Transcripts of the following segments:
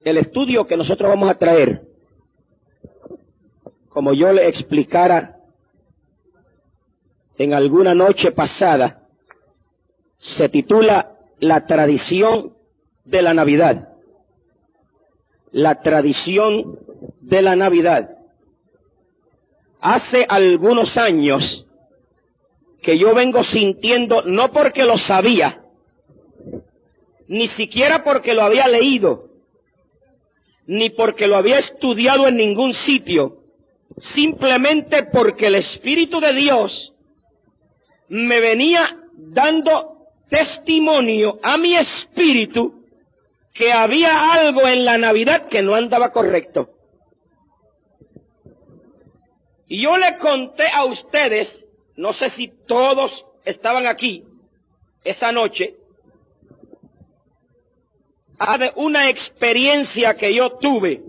El estudio que nosotros vamos a traer, como yo le explicara en alguna noche pasada, se titula La tradición de la Navidad. La tradición de la Navidad. Hace algunos años que yo vengo sintiendo, no porque lo sabía, ni siquiera porque lo había leído, ni porque lo había estudiado en ningún sitio, simplemente porque el Espíritu de Dios me venía dando testimonio a mi espíritu que había algo en la Navidad que no andaba correcto. Y yo le conté a ustedes, no sé si todos estaban aquí esa noche, de una experiencia que yo tuve.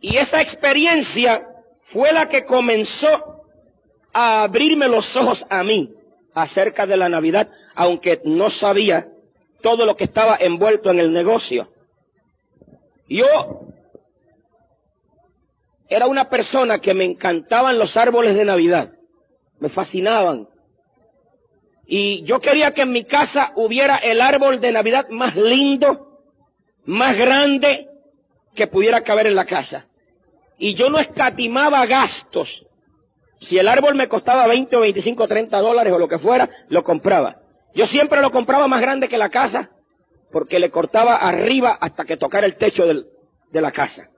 Y esa experiencia fue la que comenzó a abrirme los ojos a mí acerca de la Navidad, aunque no sabía todo lo que estaba envuelto en el negocio. Yo era una persona que me encantaban los árboles de Navidad, me fascinaban. Y yo quería que en mi casa hubiera el árbol de Navidad más lindo, más grande que pudiera caber en la casa. Y yo no escatimaba gastos. Si el árbol me costaba 20 o 25 o 30 dólares o lo que fuera, lo compraba. Yo siempre lo compraba más grande que la casa, porque le cortaba arriba hasta que tocara el techo de la casa.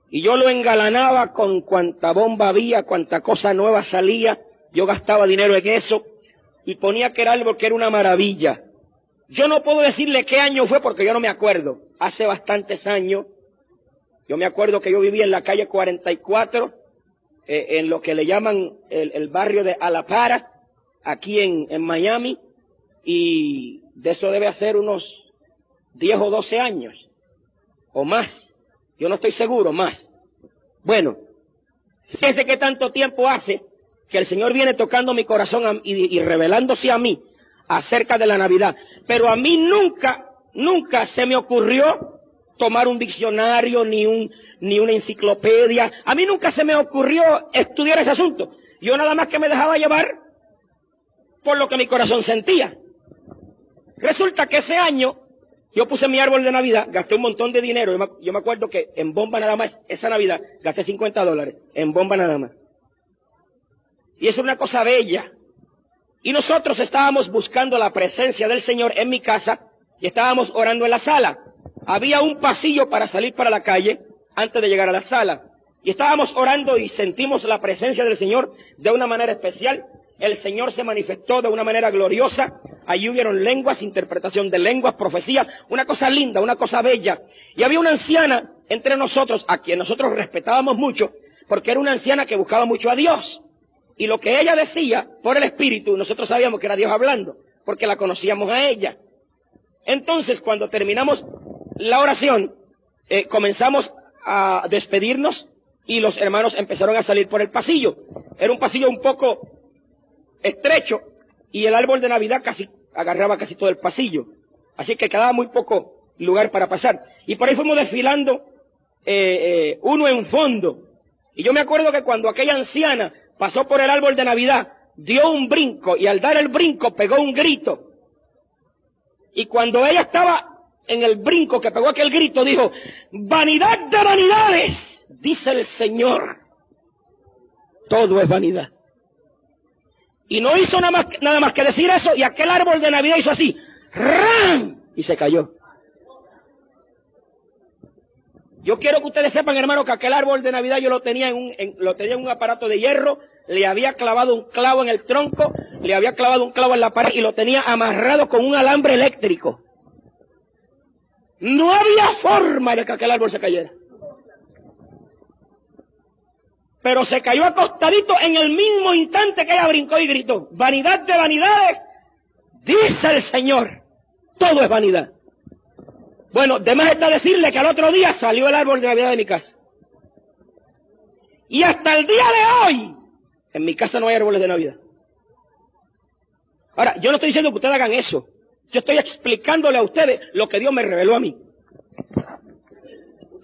Y yo lo engalanaba con cuanta bomba había, cuanta cosa nueva salía. Yo gastaba dinero en eso y ponía que era árbol que era una maravilla. Yo no puedo decirle qué año fue porque yo no me acuerdo. Hace bastantes años. Yo me acuerdo que yo vivía en la calle 44, en lo que le llaman el barrio de Alapara, aquí en Miami, y de eso debe hacer unos 10 o 12 años, o más. Yo no estoy seguro, más. Bueno, fíjese qué tanto tiempo hace que el Señor viene tocando mi corazón y revelándose a mí acerca de la Navidad. Pero a mí nunca se me ocurrió tomar un diccionario ni una enciclopedia. A mí nunca se me ocurrió estudiar ese asunto. Yo nada más que me dejaba llevar por lo que mi corazón sentía. Resulta que ese año yo puse mi árbol de Navidad, gasté un montón de dinero. Yo me acuerdo que en bomba nada más, esa Navidad, gasté $50 en bomba nada más. Y es una cosa bella. Y nosotros estábamos buscando la presencia del Señor en mi casa y estábamos orando en la sala. Había un pasillo para salir para la calle antes de llegar a la sala. Y estábamos orando y sentimos la presencia del Señor de una manera especial. El Señor se manifestó de una manera gloriosa. Allí hubieron lenguas, interpretación de lenguas, profecía, una cosa linda, una cosa bella. Y había una anciana entre nosotros, a quien nosotros respetábamos mucho, porque era una anciana que buscaba mucho a Dios. Y lo que ella decía, por el Espíritu, nosotros sabíamos que era Dios hablando, porque la conocíamos a ella. Entonces, cuando terminamos la oración, comenzamos a despedirnos y los hermanos empezaron a salir por el pasillo. Era un pasillo un poco estrecho y el árbol de Navidad agarraba casi todo el pasillo. Así que quedaba muy poco lugar para pasar. Y por ahí fuimos desfilando uno en fondo. Y yo me acuerdo que cuando aquella anciana pasó por el árbol de Navidad, dio un brinco y al dar el brinco pegó un grito. Y cuando ella estaba en el brinco que pegó aquel grito, dijo: vanidad de vanidades, dice el Señor, todo es vanidad. Y no hizo nada más que decir eso, y aquel árbol de Navidad hizo así, ¡ram!, y se cayó. Yo quiero que ustedes sepan, hermano, que aquel árbol de Navidad yo lo tenía en un aparato de hierro, le había clavado un clavo en el tronco, le había clavado un clavo en la pared y lo tenía amarrado con un alambre eléctrico. No había forma de que aquel árbol se cayera. Pero se cayó acostadito en el mismo instante que ella brincó y gritó: vanidad de vanidades, dice el Señor, todo es vanidad. Bueno, de más está decirle que al otro día salió el árbol de Navidad de mi casa. Y hasta el día de hoy, en mi casa no hay árboles de Navidad. Ahora, yo no estoy diciendo que ustedes hagan eso. Yo estoy explicándole a ustedes lo que Dios me reveló a mí.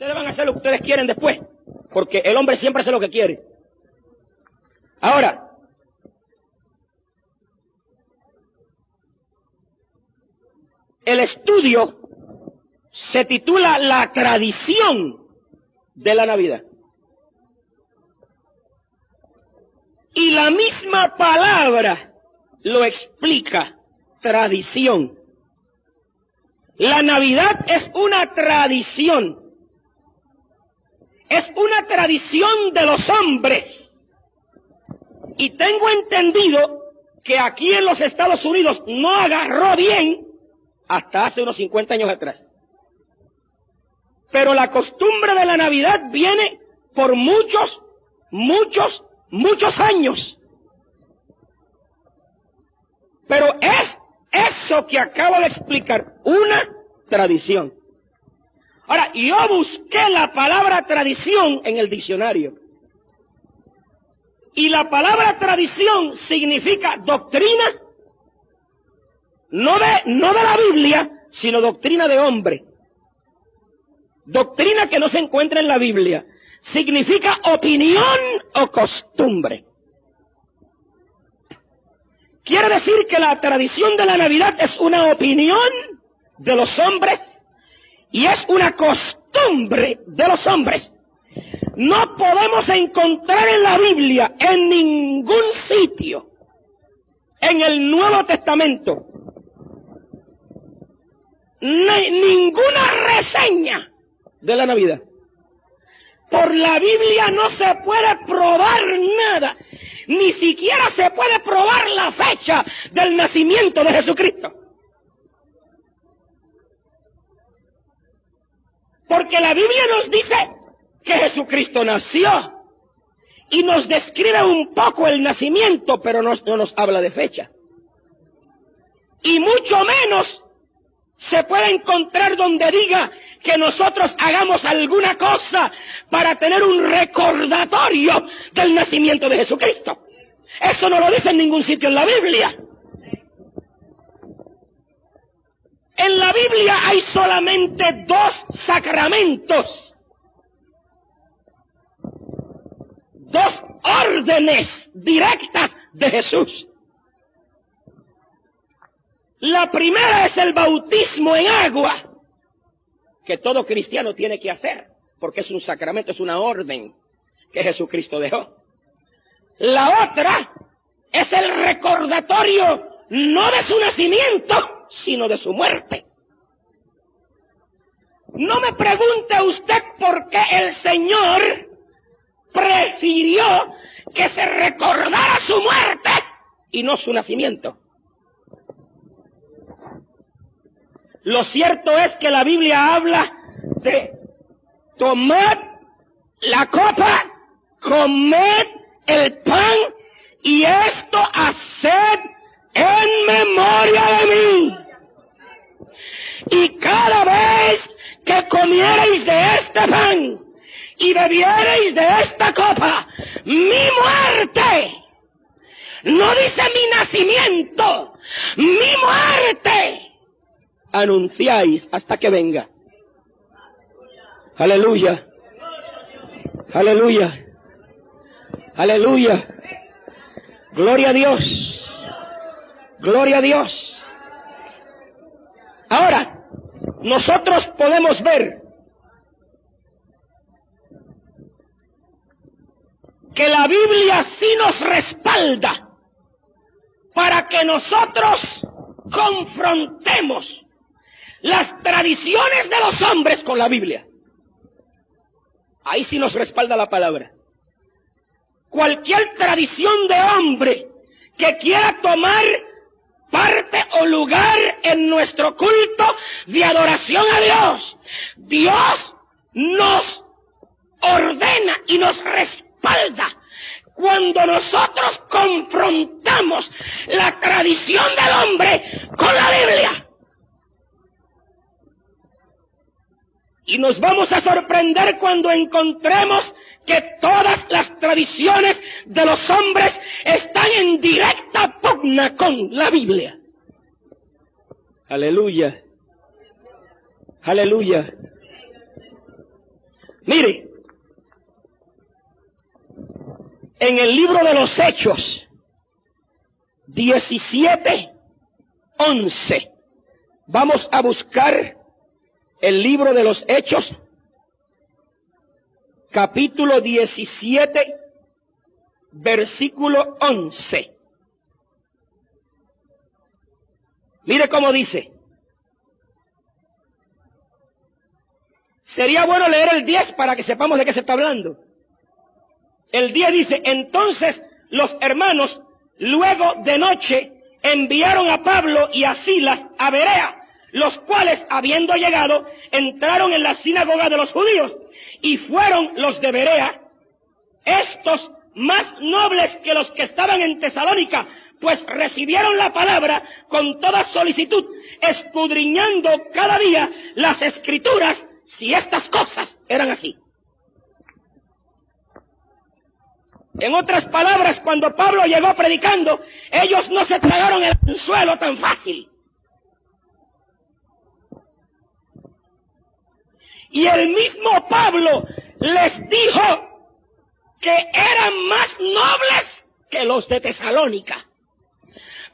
Ustedes van a hacer lo que ustedes quieren después, porque el hombre siempre hace lo que quiere. Ahora, el estudio se titula La tradición de la Navidad. Y la misma palabra lo explica, tradición. La Navidad es una tradición. Es una tradición de los hombres. Y tengo entendido que aquí en los Estados Unidos no agarró bien hasta hace unos 50 años atrás. Pero la costumbre de la Navidad viene por muchos años. Pero es eso que acabo de explicar, una tradición. Ahora, yo busqué la palabra tradición en el diccionario. Y la palabra tradición significa doctrina, no de la Biblia, sino doctrina de hombre. Doctrina que no se encuentra en la Biblia. Significa opinión o costumbre. Quiere decir que la tradición de la Navidad es una opinión de los hombres y es una costumbre de los hombres. No podemos encontrar en la Biblia, en ningún sitio, en el Nuevo Testamento, ninguna reseña de la Navidad. Por la Biblia no se puede probar nada, ni siquiera se puede probar la fecha del nacimiento de Jesucristo. Porque la Biblia nos dice que Jesucristo nació y nos describe un poco el nacimiento, pero no nos habla de fecha. Y mucho menos se puede encontrar donde diga que nosotros hagamos alguna cosa para tener un recordatorio del nacimiento de Jesucristo. Eso no lo dice en ningún sitio en la Biblia. En la Biblia hay solamente 2 sacramentos, 2 órdenes directas de Jesús. La primera es el bautismo en agua, que todo cristiano tiene que hacer, porque es un sacramento, es una orden que Jesucristo dejó. La otra es el recordatorio no de su nacimiento, sino de su muerte. No me pregunte usted por qué el Señor prefirió que se recordara su muerte y no su nacimiento. Lo cierto es que la Biblia habla de tomad la copa, comed el pan y esto haced en memoria de mí. Y cada vez que comiereis de este pan y bebiereis de esta copa, mi muerte, no dice mi nacimiento, mi muerte, anunciáis hasta que venga. Aleluya, aleluya, aleluya, gloria a Dios, gloria a Dios. Ahora, nosotros podemos ver que la Biblia sí nos respalda para que nosotros confrontemos las tradiciones de los hombres con la Biblia. Ahí sí nos respalda la palabra. Cualquier tradición de hombre que quiera tomar parte o lugar en nuestro culto de adoración a Dios, Dios nos ordena y nos respalda cuando nosotros confrontamos la tradición del hombre con la Biblia. Y nos vamos a sorprender cuando encontremos que todas las tradiciones de los hombres están en directa pugna con la Biblia. Aleluya. Aleluya. Mire, en el libro de los Hechos 17:11, vamos a buscar el libro de los Hechos, capítulo 17, versículo 11. Mire cómo dice. Sería bueno leer el 10 para que sepamos de qué se está hablando. El 10 dice: entonces los hermanos, luego de noche, enviaron a Pablo y a Silas a Berea, los cuales, habiendo llegado, entraron en la sinagoga de los judíos, y fueron los de Berea, estos más nobles que los que estaban en Tesalónica, pues recibieron la palabra con toda solicitud, escudriñando cada día las Escrituras, si estas cosas eran así. En otras palabras, cuando Pablo llegó predicando, ellos no se tragaron el anzuelo tan fácil. Y el mismo Pablo les dijo que eran más nobles que los de Tesalónica,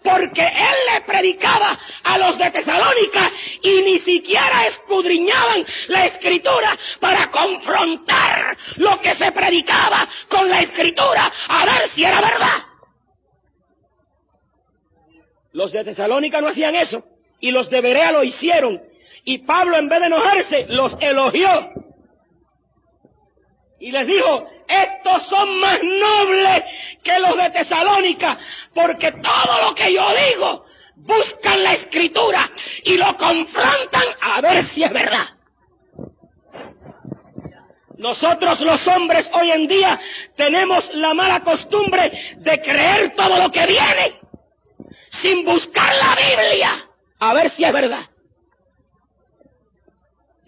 porque él le predicaba a los de Tesalónica y ni siquiera escudriñaban la Escritura para confrontar lo que se predicaba con la Escritura, a ver si era verdad. Los de Tesalónica no hacían eso, y los de Berea lo hicieron, y Pablo, en vez de enojarse, los elogió y les dijo: estos son más nobles que los de Tesalónica, porque todo lo que yo digo, buscan la Escritura y lo confrontan a ver si es verdad. Nosotros los hombres hoy en día tenemos la mala costumbre de creer todo lo que viene sin buscar la Biblia a ver si es verdad.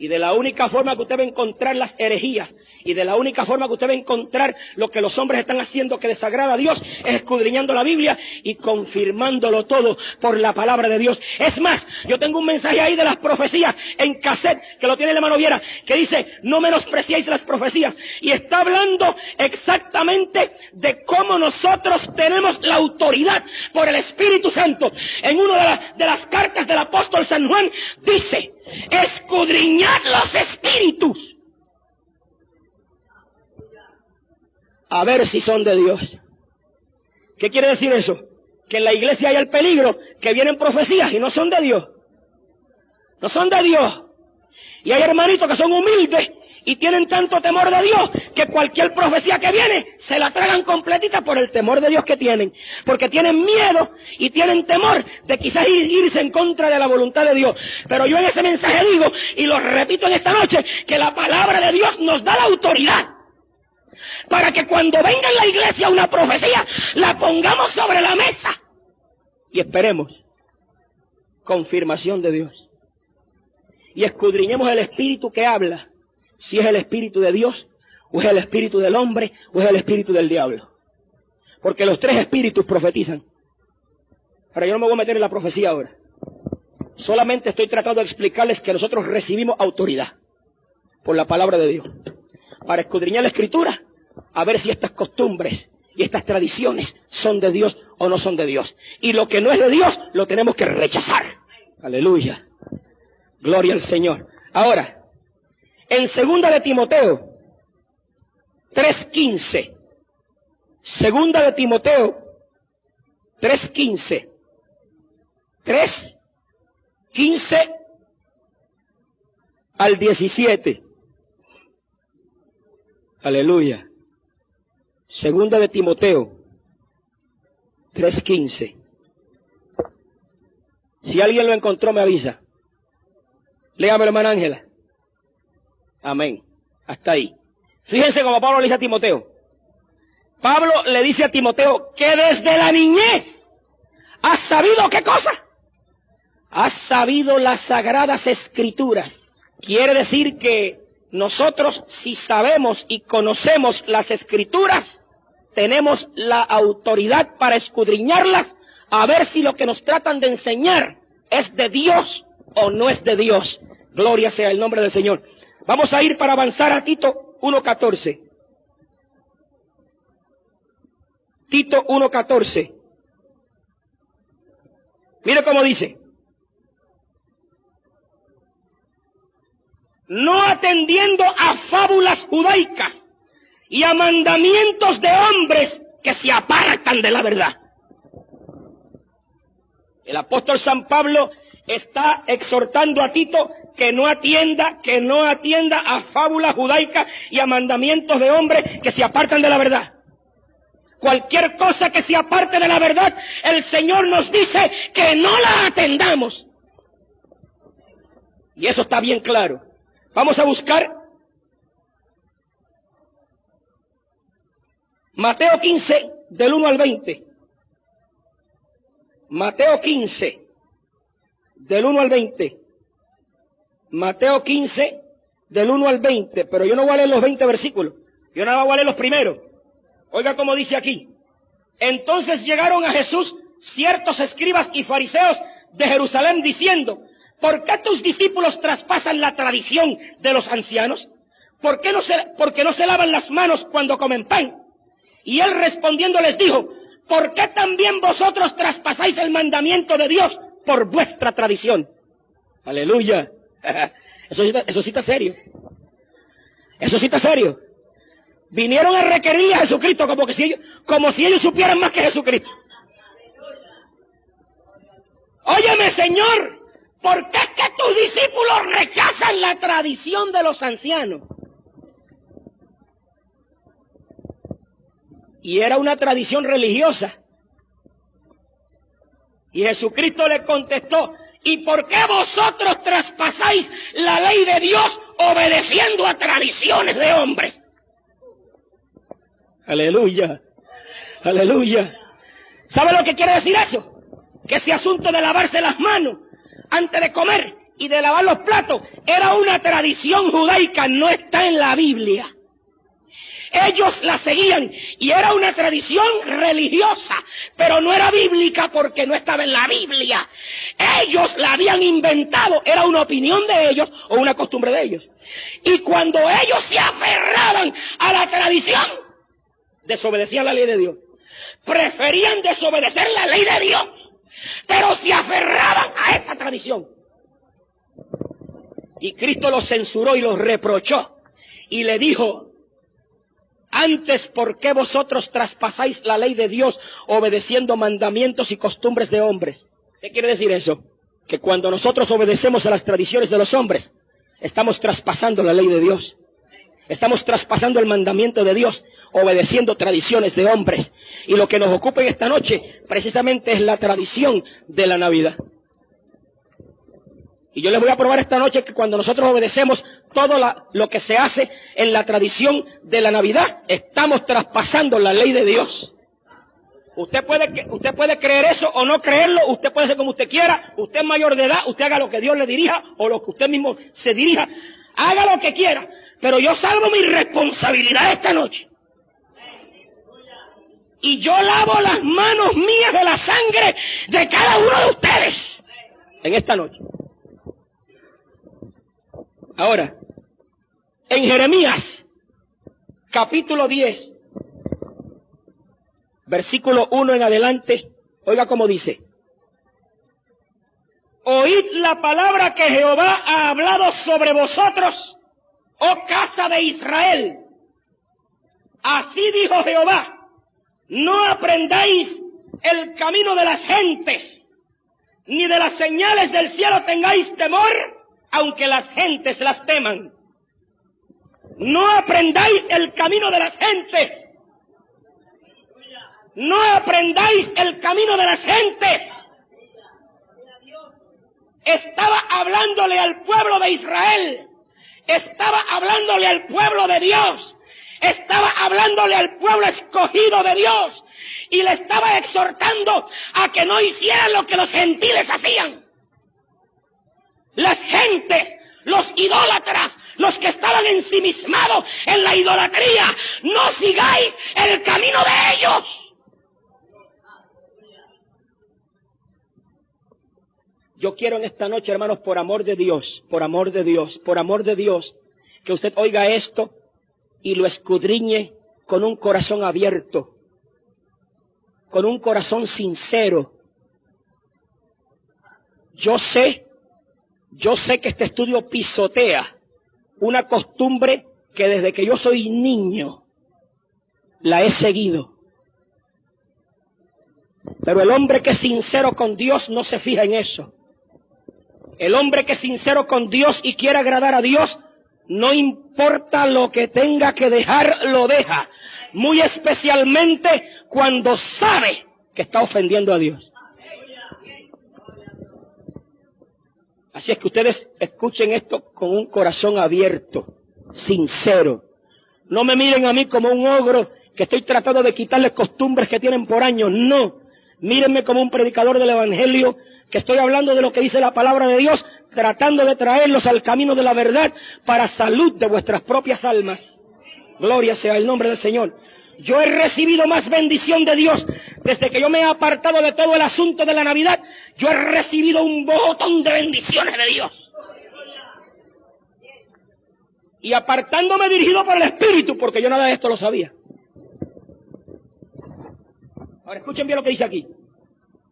Y de la única forma que usted va a encontrar las herejías, y de la única forma que usted va a encontrar lo que los hombres están haciendo que desagrada a Dios, es escudriñando la Biblia y confirmándolo todo por la palabra de Dios. Es más, yo tengo un mensaje ahí de las profecías en cassette, que lo tiene el hermano Viera, que dice: no menospreciéis las profecías. Y está hablando exactamente de cómo nosotros tenemos la autoridad por el Espíritu Santo. En una de las cartas del apóstol San Juan dice: escudriñad los espíritus, a ver si son de Dios. ¿Qué quiere decir eso? Que en la iglesia hay el peligro que vienen profecías y no son de Dios. No son de Dios. Y hay hermanitos que son humildes y tienen tanto temor de Dios que cualquier profecía que viene se la tragan completita por el temor de Dios que tienen. Porque tienen miedo y tienen temor de quizás irse en contra de la voluntad de Dios. Pero yo en ese mensaje digo, y lo repito en esta noche, que la palabra de Dios nos da la autoridad para que cuando venga en la iglesia una profecía, la pongamos sobre la mesa y esperemos confirmación de Dios. Y escudriñemos el espíritu que habla, si es el espíritu de Dios, o es el espíritu del hombre, o es el espíritu del diablo. Porque los tres espíritus profetizan. Pero yo no me voy a meter en la profecía ahora. Solamente estoy tratando de explicarles que nosotros recibimos autoridad por la palabra de Dios para escudriñar la Escritura, a ver si estas costumbres y estas tradiciones son de Dios o no son de Dios. Y lo que no es de Dios lo tenemos que rechazar. Aleluya. Gloria al Señor. Ahora, en 2 de Timoteo 3:15, 2 de Timoteo 3:15, 3:15 al 17. Aleluya. 2 de Timoteo 3:15. Si alguien lo encontró, me avisa. Léame, hermana Ángela. Amén. Hasta ahí. Fíjense cómo Pablo le dice a Timoteo. Pablo le dice a Timoteo que desde la niñez has sabido ¿qué cosa? Has sabido las sagradas Escrituras. Quiere decir que nosotros, si sabemos y conocemos las Escrituras, tenemos la autoridad para escudriñarlas, a ver si lo que nos tratan de enseñar es de Dios o no es de Dios. Gloria sea el nombre del Señor. Vamos a ir para avanzar a Tito 1:14. Tito 1:14. Mire cómo dice. No atendiendo a fábulas judaicas y a mandamientos de hombres que se apartan de la verdad. El apóstol San Pablo está exhortando a Tito que no atienda a fábulas judaicas y a mandamientos de hombres que se apartan de la verdad. Cualquier cosa que se aparte de la verdad, el Señor nos dice que no la atendamos. Y eso está bien claro. Vamos a buscar Mateo 15, del 1 al 20. Mateo 15, del 1 al 20. Mateo 15, del 1 al 20. Pero yo no voy a leer los 20 versículos. Yo nada más voy a leer los primeros. Oiga cómo dice aquí. Entonces llegaron a Jesús ciertos escribas y fariseos de Jerusalén diciendo: ¿por qué tus discípulos traspasan la tradición de los ancianos? Porque no se lavan las manos cuando comen pan. Y él respondiendo les dijo: ¿por qué también vosotros traspasáis el mandamiento de Dios por vuestra tradición? Aleluya. Eso sí está serio. Eso sí está serio. Vinieron a requerirle a Jesucristo como si ellos supieran más que Jesucristo. Óyeme, Señor, ¿por qué es que tus discípulos rechazan la tradición de los ancianos? Y era una tradición religiosa. Y Jesucristo le contestó: ¿y por qué vosotros traspasáis la ley de Dios obedeciendo a tradiciones de hombres? Aleluya, aleluya. ¿Sabe lo que quiere decir eso? Que ese asunto de lavarse las manos antes de comer y de lavar los platos era una tradición judaica, no está en la Biblia. Ellos la seguían y era una tradición religiosa, pero no era bíblica porque no estaba en la Biblia. Ellos la habían inventado, era una opinión de ellos o una costumbre de ellos. Y cuando ellos se aferraban a la tradición, desobedecían la ley de Dios. Preferían desobedecer la ley de Dios, pero se aferraban a esta tradición. Y Cristo los censuró y los reprochó y le dijo: antes, ¿por qué vosotros traspasáis la ley de Dios obedeciendo mandamientos y costumbres de hombres? ¿Qué quiere decir eso? Que cuando nosotros obedecemos a las tradiciones de los hombres, estamos traspasando la ley de Dios. Estamos traspasando el mandamiento de Dios, obedeciendo tradiciones de hombres. Y lo que nos ocupa en esta noche, precisamente, es la tradición de la Navidad. Y yo les voy a probar esta noche que cuando nosotros obedecemos todo lo que se hace en la tradición de la Navidad, estamos traspasando la ley de Dios. Usted puede creer eso o no creerlo, usted puede ser como usted quiera, usted es mayor de edad, usted haga lo que Dios le dirija o lo que usted mismo se dirija, haga lo que quiera, pero yo salvo mi responsabilidad esta noche. Y yo lavo las manos mías de la sangre de cada uno de ustedes en esta noche. Ahora, en Jeremías, capítulo 10, versículo 1 en adelante, oiga cómo dice: oíd la palabra que Jehová ha hablado sobre vosotros, oh casa de Israel. Así dijo Jehová: no aprendáis el camino de las gentes, ni de las señales del cielo tengáis temor, aunque las gentes las teman. No aprendáis el camino de las gentes. No aprendáis el camino de las gentes. Estaba hablándole al pueblo de Israel. Estaba hablándole al pueblo de Dios. Estaba hablándole al pueblo escogido de Dios. Y le estaba exhortando a que no hicieran lo que los gentiles hacían. Las gentes, los idólatras, los que estaban ensimismados en la idolatría, no sigáis el camino de ellos. Yo quiero en esta noche, hermanos, por amor de Dios, que usted oiga esto y lo escudriñe con un corazón abierto, con un corazón sincero. Yo sé que este estudio pisotea una costumbre que desde que yo soy niño la he seguido. Pero el hombre que es sincero con Dios no se fija en eso. El hombre que es sincero con Dios y quiere agradar a Dios, no importa lo que tenga que dejar, lo deja. Muy especialmente cuando sabe que está ofendiendo a Dios. Así es que ustedes escuchen esto con un corazón abierto, sincero. No me miren a mí como un ogro que estoy tratando de quitarles costumbres que tienen por años. No, mírenme como un predicador del Evangelio que estoy hablando de lo que dice la palabra de Dios, tratando de traerlos al camino de la verdad para salud de vuestras propias almas. Gloria sea el nombre del Señor. Yo he recibido más bendición de Dios desde que yo me he apartado de todo el asunto de la Navidad. Yo he recibido un botón de bendiciones de Dios. Y apartándome dirigido por el Espíritu, porque yo nada de esto lo sabía. Ahora escuchen bien lo que dice aquí.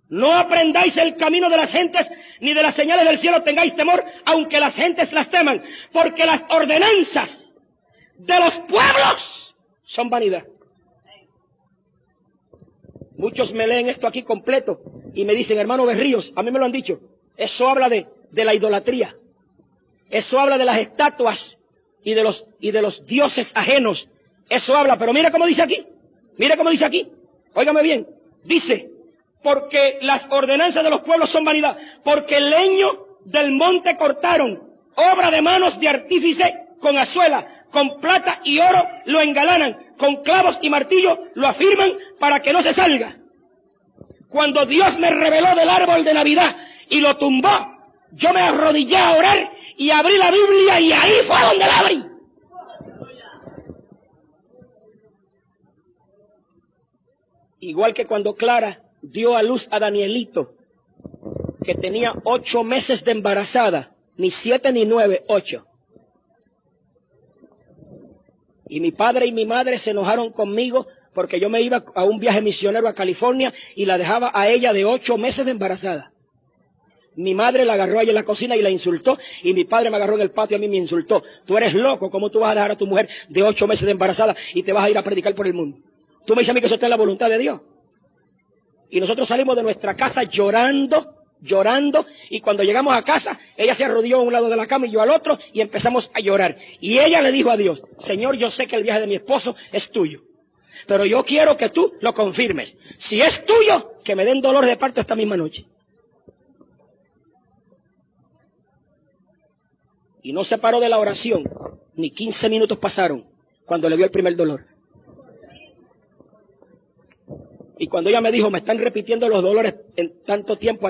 No aprendáis el camino de las gentes, ni de las señales del cielo tengáis temor, aunque las gentes las teman, porque las ordenanzas de los pueblos son vanidad. Muchos me leen esto aquí completo y me dicen, hermano Berríos, a mí me lo han dicho, eso habla de la idolatría, eso habla de las estatuas y de los dioses ajenos, eso habla, pero mira cómo dice aquí, óigame bien, dice, porque las ordenanzas de los pueblos son vanidad, porque el leño del monte cortaron, obra de manos de artífice con azuela, con plata y oro lo engalanan, con clavos y martillo lo afirman para que no se salga. Cuando Dios me reveló del árbol de Navidad y lo tumbó, yo me arrodillé a orar y abrí la Biblia y ahí fue donde la abrí. Igual que cuando Clara dio a luz a Danielito, que tenía 8 meses de embarazada, ni 7 ni 9, 8. Y mi padre y mi madre se enojaron conmigo porque yo me iba a un viaje misionero a California y la dejaba a ella de 8 meses de embarazada. Mi madre la agarró ahí en la cocina y la insultó, y mi padre me agarró en el patio y a mí me insultó. Tú eres loco, ¿cómo tú vas a dejar a tu mujer de 8 meses de embarazada y te vas a ir a predicar por el mundo? Tú me dices a mí que eso está en la voluntad de Dios. Y nosotros salimos de nuestra casa llorando, y cuando llegamos a casa, ella se arrodilló a un lado de la cama y yo al otro, y empezamos a llorar. Y ella le dijo a Dios, Señor, yo sé que el viaje de mi esposo es tuyo, pero yo quiero que tú lo confirmes. Si es tuyo, que me den dolor de parto esta misma noche. Y no se paró de la oración, ni 15 minutos pasaron, cuando le dio el primer dolor. Y cuando ella me dijo, me están repitiendo los dolores en tanto tiempo,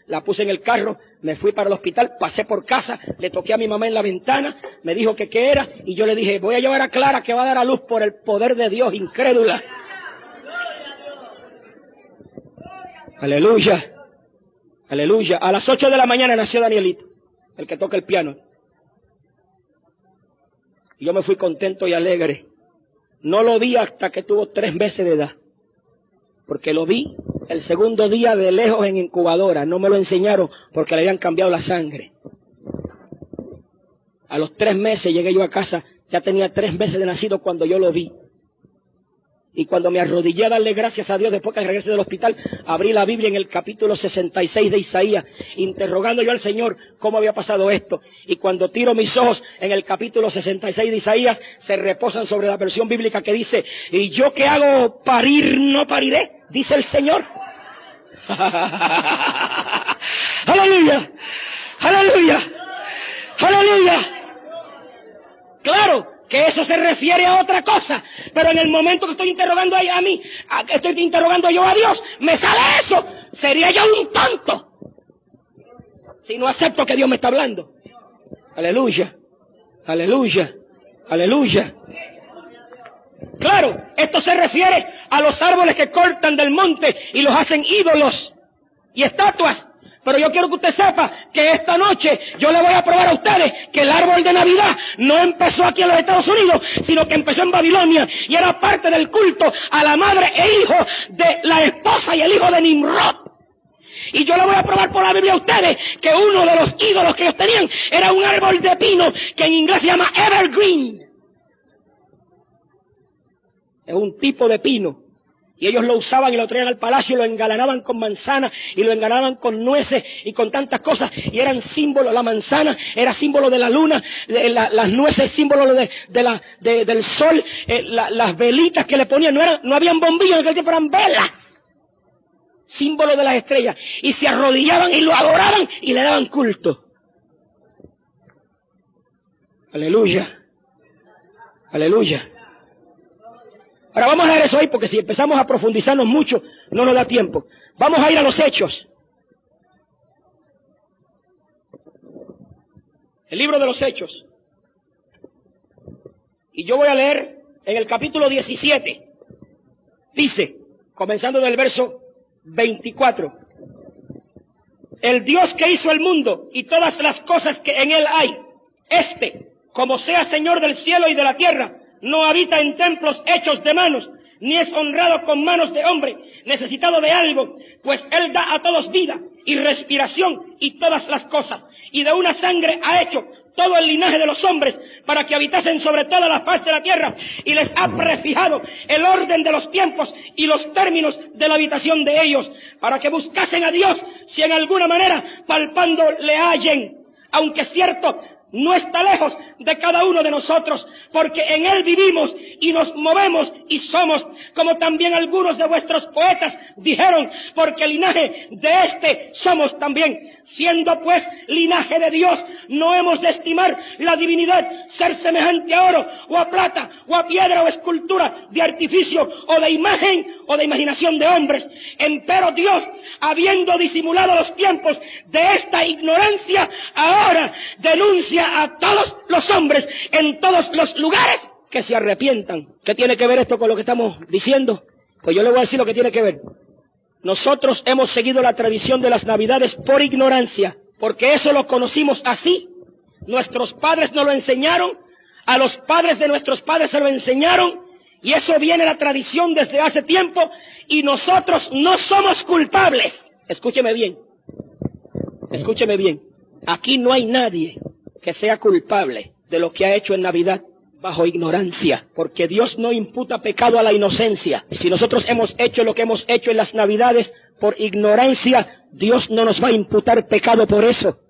la puse en el carro, me fui para el hospital, pasé por casa, le toqué a mi mamá en la ventana, me dijo que qué era, y yo le dije, voy a llevar a Clara que va a dar a luz por el poder de Dios, incrédula. Aleluya, aleluya. A las 8 de la mañana nació Danielito, el que toca el piano. Y yo me fui contento y alegre. No lo vi hasta que tuvo 3 meses de edad. Porque lo vi el segundo día de lejos en incubadora. No me lo enseñaron porque le habían cambiado la sangre. A los 3 meses llegué yo a casa. Ya tenía 3 meses de nacido cuando yo lo vi. Y cuando me arrodillé a darle gracias a Dios después que regresé del hospital, abrí la Biblia en el capítulo 66 de Isaías, interrogando yo al Señor cómo había pasado esto. Y cuando tiro mis ojos en el capítulo 66 de Isaías, se reposan sobre la versión bíblica que dice, y yo que hago parir, no pariré, dice el Señor. ¡Aleluya! ¡Aleluya! ¡Aleluya! Claro que eso se refiere a otra cosa, pero en el momento que estoy interrogando a mí, estoy interrogando yo a Dios, me sale eso. Sería yo un tonto si no acepto que Dios me está hablando. Aleluya, aleluya, aleluya. Claro, esto se refiere a los árboles que cortan del monte y los hacen ídolos y estatuas, Pero yo quiero que usted sepa que esta noche yo le voy a probar a ustedes que el árbol de Navidad no empezó aquí en los Estados Unidos, sino que empezó en Babilonia y era parte del culto a la madre e hijo de la esposa y el hijo de Nimrod. Y yo le voy a probar por la Biblia a ustedes que uno de los ídolos que ellos tenían era un árbol de pino que en inglés se llama evergreen. Es un tipo de pino. Y ellos lo usaban y lo traían al palacio y lo engalanaban con manzanas y lo engalanaban con nueces y con tantas cosas. Y eran símbolos, la manzana era símbolo de la luna, las nueces símbolo del sol, las velitas que le ponían, no habían bombillos en aquel tiempo, eran velas. Símbolo de las estrellas. Y se arrodillaban y lo adoraban y le daban culto. Aleluya. Aleluya. Ahora vamos a ver eso ahí porque si empezamos a profundizarnos mucho no nos da tiempo. Vamos a ir a los Hechos. El libro de los Hechos. Y yo voy a leer en el capítulo 17. Dice, comenzando del verso 24. El Dios que hizo el mundo y todas las cosas que en él hay, como sea Señor del cielo y de la tierra, no habita en templos hechos de manos, ni es honrado con manos de hombre, necesitado de algo, pues Él da a todos vida y respiración y todas las cosas, y de una sangre ha hecho todo el linaje de los hombres para que habitasen sobre toda la faz de la tierra, y les ha prefijado el orden de los tiempos y los términos de la habitación de ellos, para que buscasen a Dios si en alguna manera palpando le hallen, aunque cierto no está lejos de cada uno de nosotros, porque en Él vivimos y nos movemos y somos, como también algunos de vuestros poetas dijeron, porque linaje de somos también. Siendo pues linaje de Dios, no hemos de estimar la divinidad ser semejante a oro, o a plata, o a piedra, o escultura de artificio, o de imagen, o de imaginación de hombres. Empero Dios, habiendo disimulado los tiempos de esta ignorancia, ahora denuncia a todos los hombres en todos los lugares que se arrepientan. ¿Qué tiene que ver esto con lo que estamos diciendo? Pues yo le voy a decir lo que tiene que ver. Nosotros hemos seguido la tradición de las Navidades por ignorancia, porque eso lo conocimos así. Nuestros padres nos lo enseñaron, a los padres de nuestros padres se lo enseñaron, y eso viene la tradición desde hace tiempo, y nosotros no somos culpables. Escúcheme bien. Escúcheme bien. Aquí no hay nadie que sea culpable de lo que ha hecho en Navidad bajo ignorancia, porque Dios no imputa pecado a la inocencia. Si nosotros hemos hecho lo que hemos hecho en las Navidades por ignorancia, Dios no nos va a imputar pecado por eso.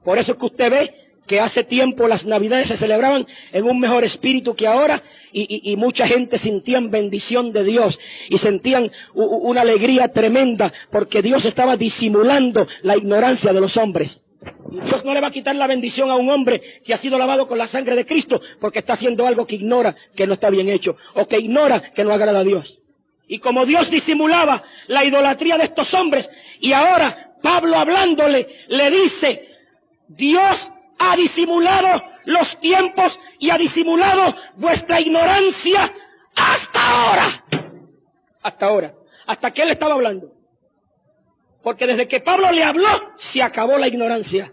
Por eso es que usted ve que hace tiempo las Navidades se celebraban en un mejor espíritu que ahora, y mucha gente sentían bendición de Dios y sentían una alegría tremenda porque Dios estaba disimulando la ignorancia de los hombres. Y Dios no le va a quitar la bendición a un hombre que ha sido lavado con la sangre de Cristo porque está haciendo algo que ignora que no está bien hecho o que ignora que no agrada a Dios. Y como Dios disimulaba la idolatría de estos hombres, y ahora Pablo hablándole le dice, Dios ha disimulado los tiempos y ha disimulado vuestra ignorancia hasta ahora. Hasta ahora. Hasta que él estaba hablando. Porque desde que Pablo le habló, se acabó la ignorancia.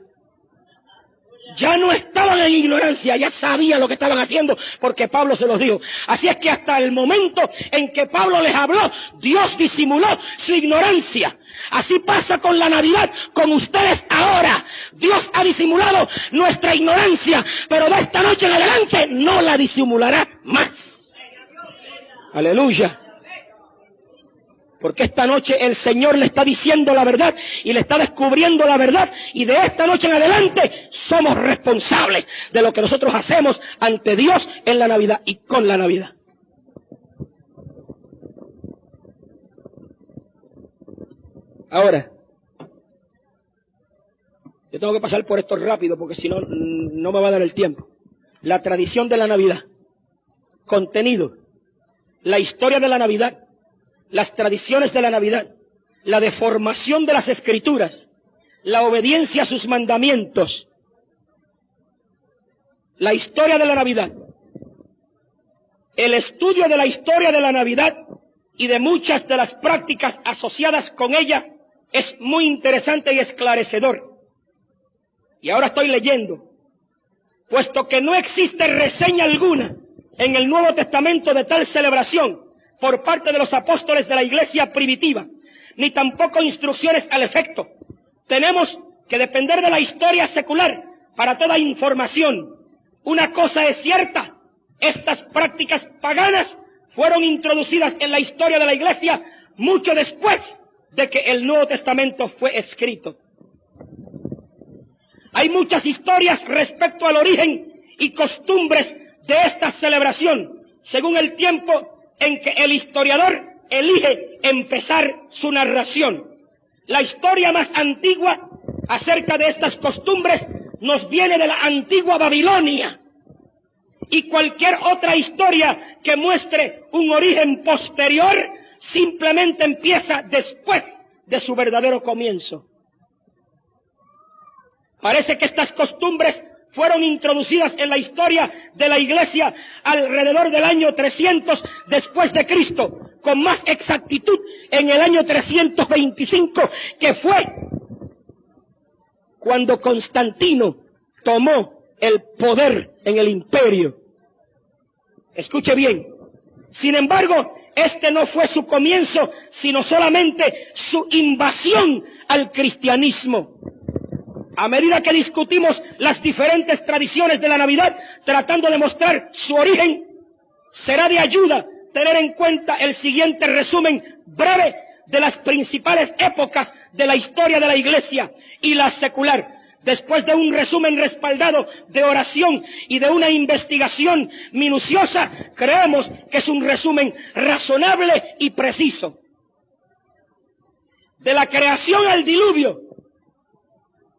Ya no estaban en ignorancia, ya sabían lo que estaban haciendo, porque Pablo se los dijo. Así es que hasta el momento en que Pablo les habló, Dios disimuló su ignorancia. Así pasa con la Navidad, con ustedes ahora. Dios ha disimulado nuestra ignorancia, pero de esta noche en adelante no la disimulará más. Aleluya. Porque esta noche el Señor le está diciendo la verdad y le está descubriendo la verdad, y de esta noche en adelante somos responsables de lo que nosotros hacemos ante Dios en la Navidad y con la Navidad. Ahora, yo tengo que pasar por esto rápido porque si no, no me va a dar el tiempo. La tradición de la Navidad, contenido, la historia de la Navidad, las tradiciones de la Navidad, la deformación de las Escrituras, la obediencia a sus mandamientos, la historia de la Navidad, el estudio de la historia de la Navidad y de muchas de las prácticas asociadas con ella, es muy interesante y esclarecedor. Y ahora estoy leyendo. Puesto que no existe reseña alguna en el Nuevo Testamento de tal celebración por parte de los apóstoles de la iglesia primitiva, ni tampoco instrucciones al efecto, tenemos que depender de la historia secular para toda información. Una cosa es cierta: estas prácticas paganas fueron introducidas en la historia de la iglesia mucho después de que el Nuevo Testamento fue escrito. Hay muchas historias respecto al origen y costumbres de esta celebración, según el tiempo en que el historiador elige empezar su narración. La historia más antigua acerca de estas costumbres nos viene de la antigua Babilonia, y cualquier otra historia que muestre un origen posterior simplemente empieza después de su verdadero comienzo. Parece que estas costumbres fueron introducidas en la historia de la iglesia alrededor del año 300 después de Cristo, con más exactitud en el año 325, que fue cuando Constantino tomó el poder en el imperio. Escuche bien. Sin embargo, este no fue su comienzo, sino solamente su invasión al cristianismo. A medida que discutimos las diferentes tradiciones de la Navidad, tratando de mostrar su origen, será de ayuda tener en cuenta el siguiente resumen breve de las principales épocas de la historia de la Iglesia y la secular. Después de un resumen respaldado de oración y de una investigación minuciosa, creemos que es un resumen razonable y preciso. De la creación al diluvio,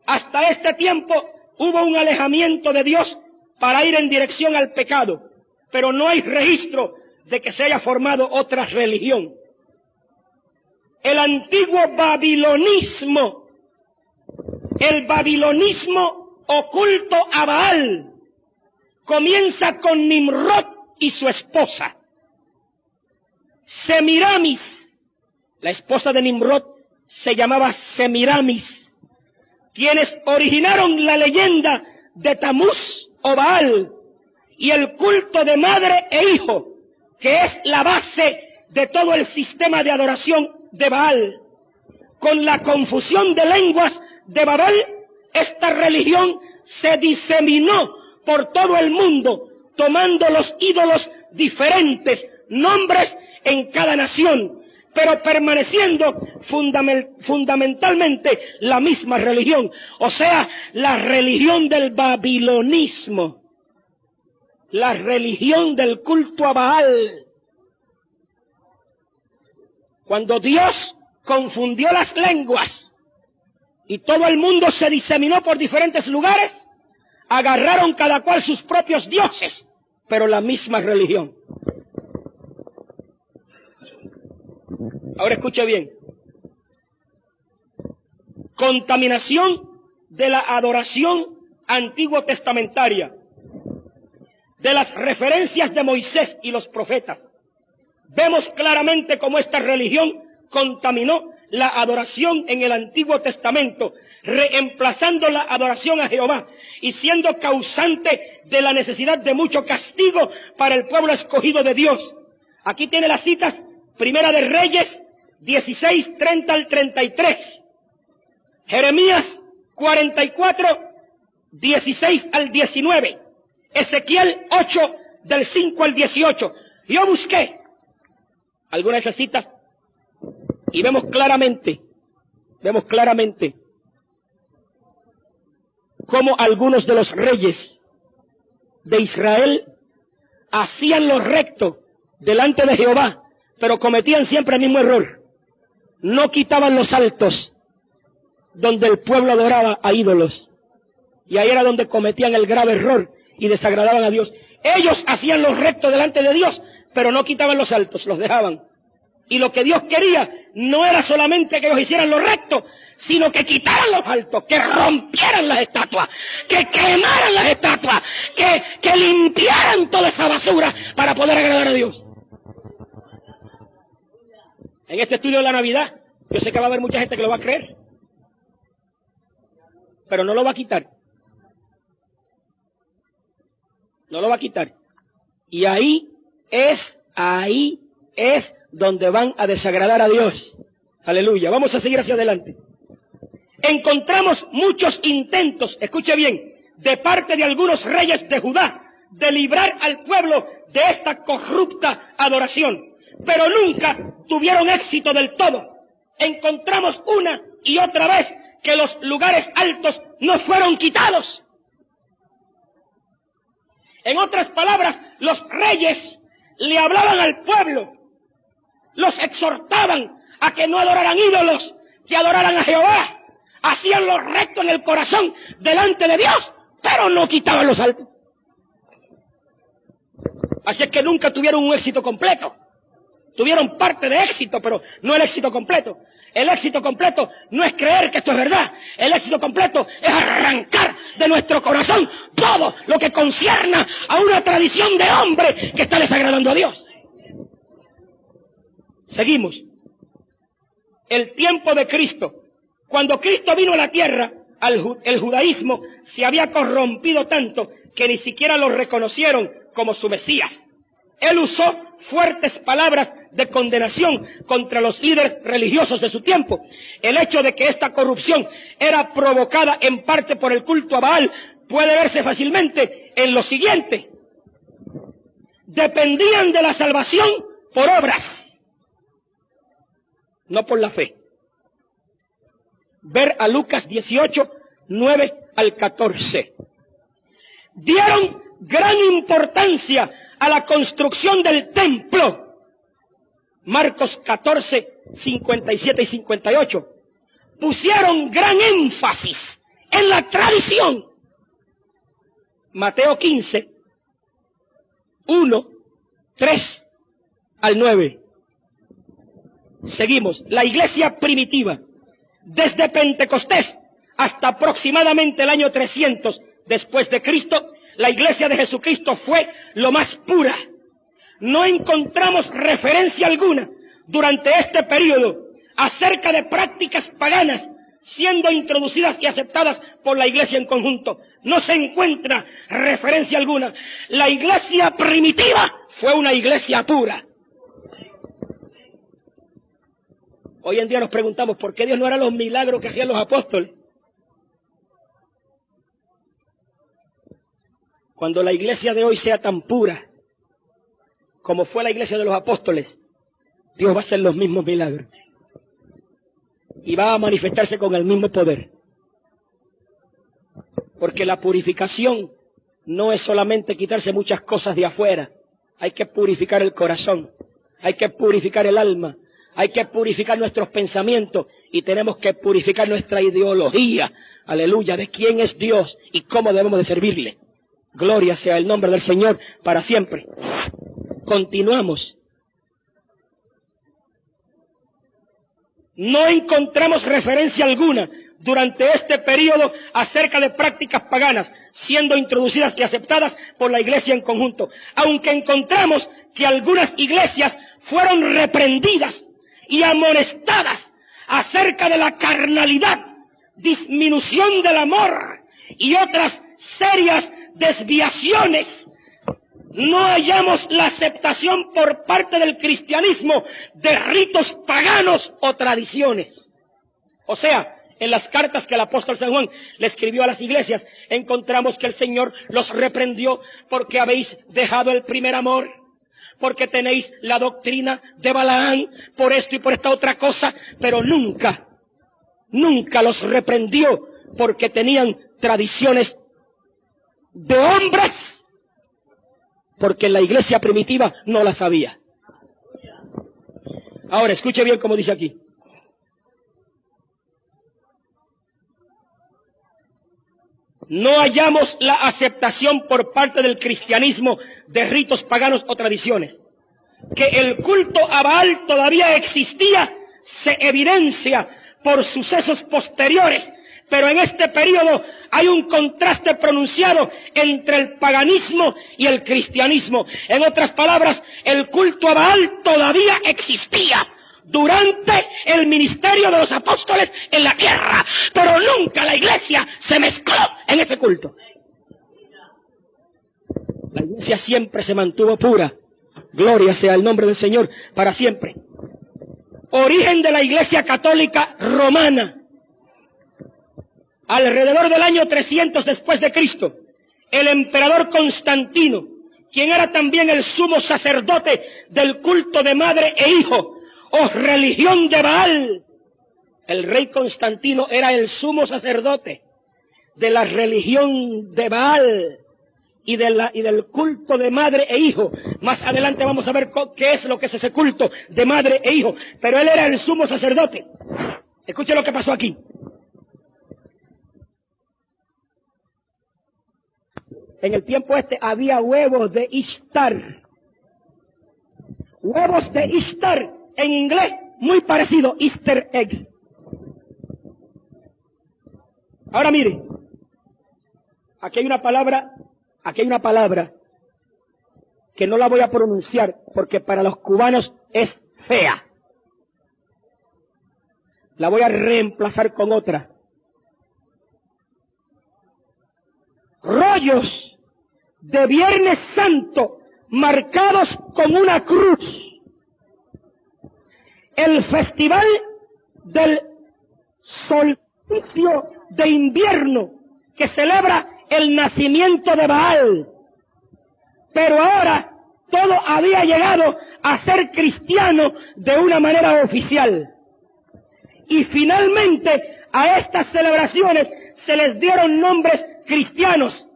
hasta este tiempo hubo un alejamiento de Dios para ir en dirección al pecado, pero no hay registro de que se haya formado otra religión. El antiguo babilonismo, el babilonismo oculto a Baal, comienza con Nimrod y su esposa. Semiramis, la esposa de Nimrod, se llamaba Semiramis, quienes originaron la leyenda de Tamuz o Baal y el culto de madre e hijo, que es la base de todo el sistema de adoración de Baal. Con la confusión de lenguas de Babel, esta religión se diseminó por todo el mundo, tomando los ídolos diferentes nombres en cada nación, pero permaneciendo fundamentalmente la misma religión, o sea, la religión del babilonismo, la religión del culto a Baal. Cuando Dios confundió las lenguas y todo el mundo se diseminó por diferentes lugares, agarraron cada cual sus propios dioses, pero la misma religión. Ahora escuche bien. Contaminación de la adoración antiguo testamentaria, de las referencias de Moisés y los profetas. Vemos claramente cómo esta religión contaminó la adoración en el Antiguo Testamento, reemplazando la adoración a Jehová y siendo causante de la necesidad de mucho castigo para el pueblo escogido de Dios. Aquí tiene las citas: Primera de Reyes 16, 30 al 33. Jeremías 44, 16 al 19. Ezequiel 8, del 5 al 18. Yo busqué algunas de esas citas y vemos claramente cómo algunos de los reyes de Israel hacían lo recto delante de Jehová, pero cometían siempre el mismo error. No quitaban los altos donde el pueblo adoraba a ídolos. Y ahí era donde cometían el grave error y desagradaban a Dios. Ellos hacían lo recto delante de Dios, pero no quitaban los altos, los dejaban. Y lo que Dios quería no era solamente que ellos hicieran lo recto, sino que quitaran los altos, que rompieran las estatuas, que quemaran las estatuas, que limpiaran toda esa basura para poder agradar a Dios. En este estudio de la Navidad Yo sé que va a haber mucha gente que lo va a creer, pero no lo va a quitar. No lo va a quitar. Y ahí es donde van a desagradar a Dios. Aleluya. Vamos a seguir hacia adelante. Encontramos muchos intentos, escuche bien, de parte de algunos reyes de Judá, de librar al pueblo de esta corrupta adoración, pero nunca tuvieron éxito del todo. Encontramos una y otra vez que los lugares altos no fueron quitados. En otras palabras, los reyes le hablaban al pueblo, los exhortaban a que no adoraran ídolos, que adoraran a Jehová. Hacían lo recto en el corazón delante de Dios, pero no quitaban los altos. Así es que nunca tuvieron un éxito completo. Tuvieron parte de éxito, pero no el éxito completo. El éxito completo no es creer que esto es verdad. El éxito completo es arrancar de nuestro corazón todo lo que concierna a una tradición de hombre que está desagradando a Dios. Seguimos. El tiempo de Cristo. Cuando Cristo vino a la tierra, el judaísmo se había corrompido tanto que ni siquiera lo reconocieron como su Mesías. Él usó fuertes palabras de condenación contra los líderes religiosos de su tiempo. El hecho de que esta corrupción era provocada en parte por el culto a Baal puede verse fácilmente en lo siguiente. Dependían de la salvación por obras, no por la fe. Ver a Lucas 18, 9 al 14. Dieron gran importancia a la construcción del templo. Marcos 14, 57 y 58. Pusieron gran énfasis en la tradición. Mateo 15, 1, 3 al 9. Seguimos. La iglesia primitiva, desde Pentecostés hasta aproximadamente el año 300 después de Cristo, la iglesia de Jesucristo fue lo más pura. No encontramos referencia alguna durante este periodo acerca de prácticas paganas siendo introducidas y aceptadas por la iglesia en conjunto. No se encuentra referencia alguna. La iglesia primitiva fue una iglesia pura. Hoy en día nos preguntamos por qué Dios no hará los milagros que hacían los apóstoles. Cuando la iglesia de hoy sea tan pura como fue la iglesia de los apóstoles, Dios va a hacer los mismos milagros y va a manifestarse con el mismo poder. Porque la purificación no es solamente quitarse muchas cosas de afuera. Hay que purificar el corazón, hay que purificar el alma, hay que purificar nuestros pensamientos y tenemos que purificar nuestra ideología, aleluya, de quién es Dios y cómo debemos de servirle. Gloria sea el nombre del Señor para siempre. Continuamos. No encontramos referencia alguna durante este periodo acerca de prácticas paganas siendo introducidas y aceptadas por la iglesia en conjunto, aunque encontramos que algunas iglesias fueron reprendidas y amonestadas acerca de la carnalidad, disminución del amor y otras serias desviaciones. No hallamos la aceptación por parte del cristianismo de ritos paganos o tradiciones. O sea, en las cartas que el apóstol San Juan le escribió a las iglesias, encontramos que el Señor los reprendió porque habéis dejado el primer amor, porque tenéis la doctrina de Balaán, por esto y por esta otra cosa, pero nunca los reprendió porque tenían tradiciones de hombres, porque la iglesia primitiva no las sabía. Ahora, escuche bien como dice aquí. No hallamos la aceptación por parte del cristianismo de ritos paganos o tradiciones. Que el culto a Baal todavía existía se evidencia por sucesos posteriores, pero en este periodo hay un contraste pronunciado entre el paganismo y el cristianismo. En otras palabras, el culto a Baal todavía existía, durante el ministerio de los apóstoles en la tierra, pero nunca la iglesia se mezcló en ese culto. La iglesia siempre se mantuvo pura. Gloria sea el nombre del Señor para siempre. Origen de la iglesia católica romana. Alrededor del año 300 después de Cristo, el emperador Constantino, quien era también el sumo sacerdote del culto de madre e hijo, o religión de Baal. El rey Constantino era el sumo sacerdote de la religión de Baal y del culto de madre e hijo. Más adelante vamos a ver qué es lo que es ese culto de madre e hijo. Pero él era el sumo sacerdote. Escuche lo que pasó aquí. En el tiempo había huevos de Ishtar. Huevos de Ishtar, en inglés, muy parecido, Easter egg. Ahora mire, aquí hay una palabra que no la voy a pronunciar porque para los cubanos es fea. La voy a reemplazar con otra. Rollos de Viernes Santo marcados con una cruz. El festival del solsticio de invierno que celebra el nacimiento de Baal. Pero ahora todo había llegado a ser cristiano de una manera oficial. Y finalmente a estas celebraciones se les dieron nombres cristianos.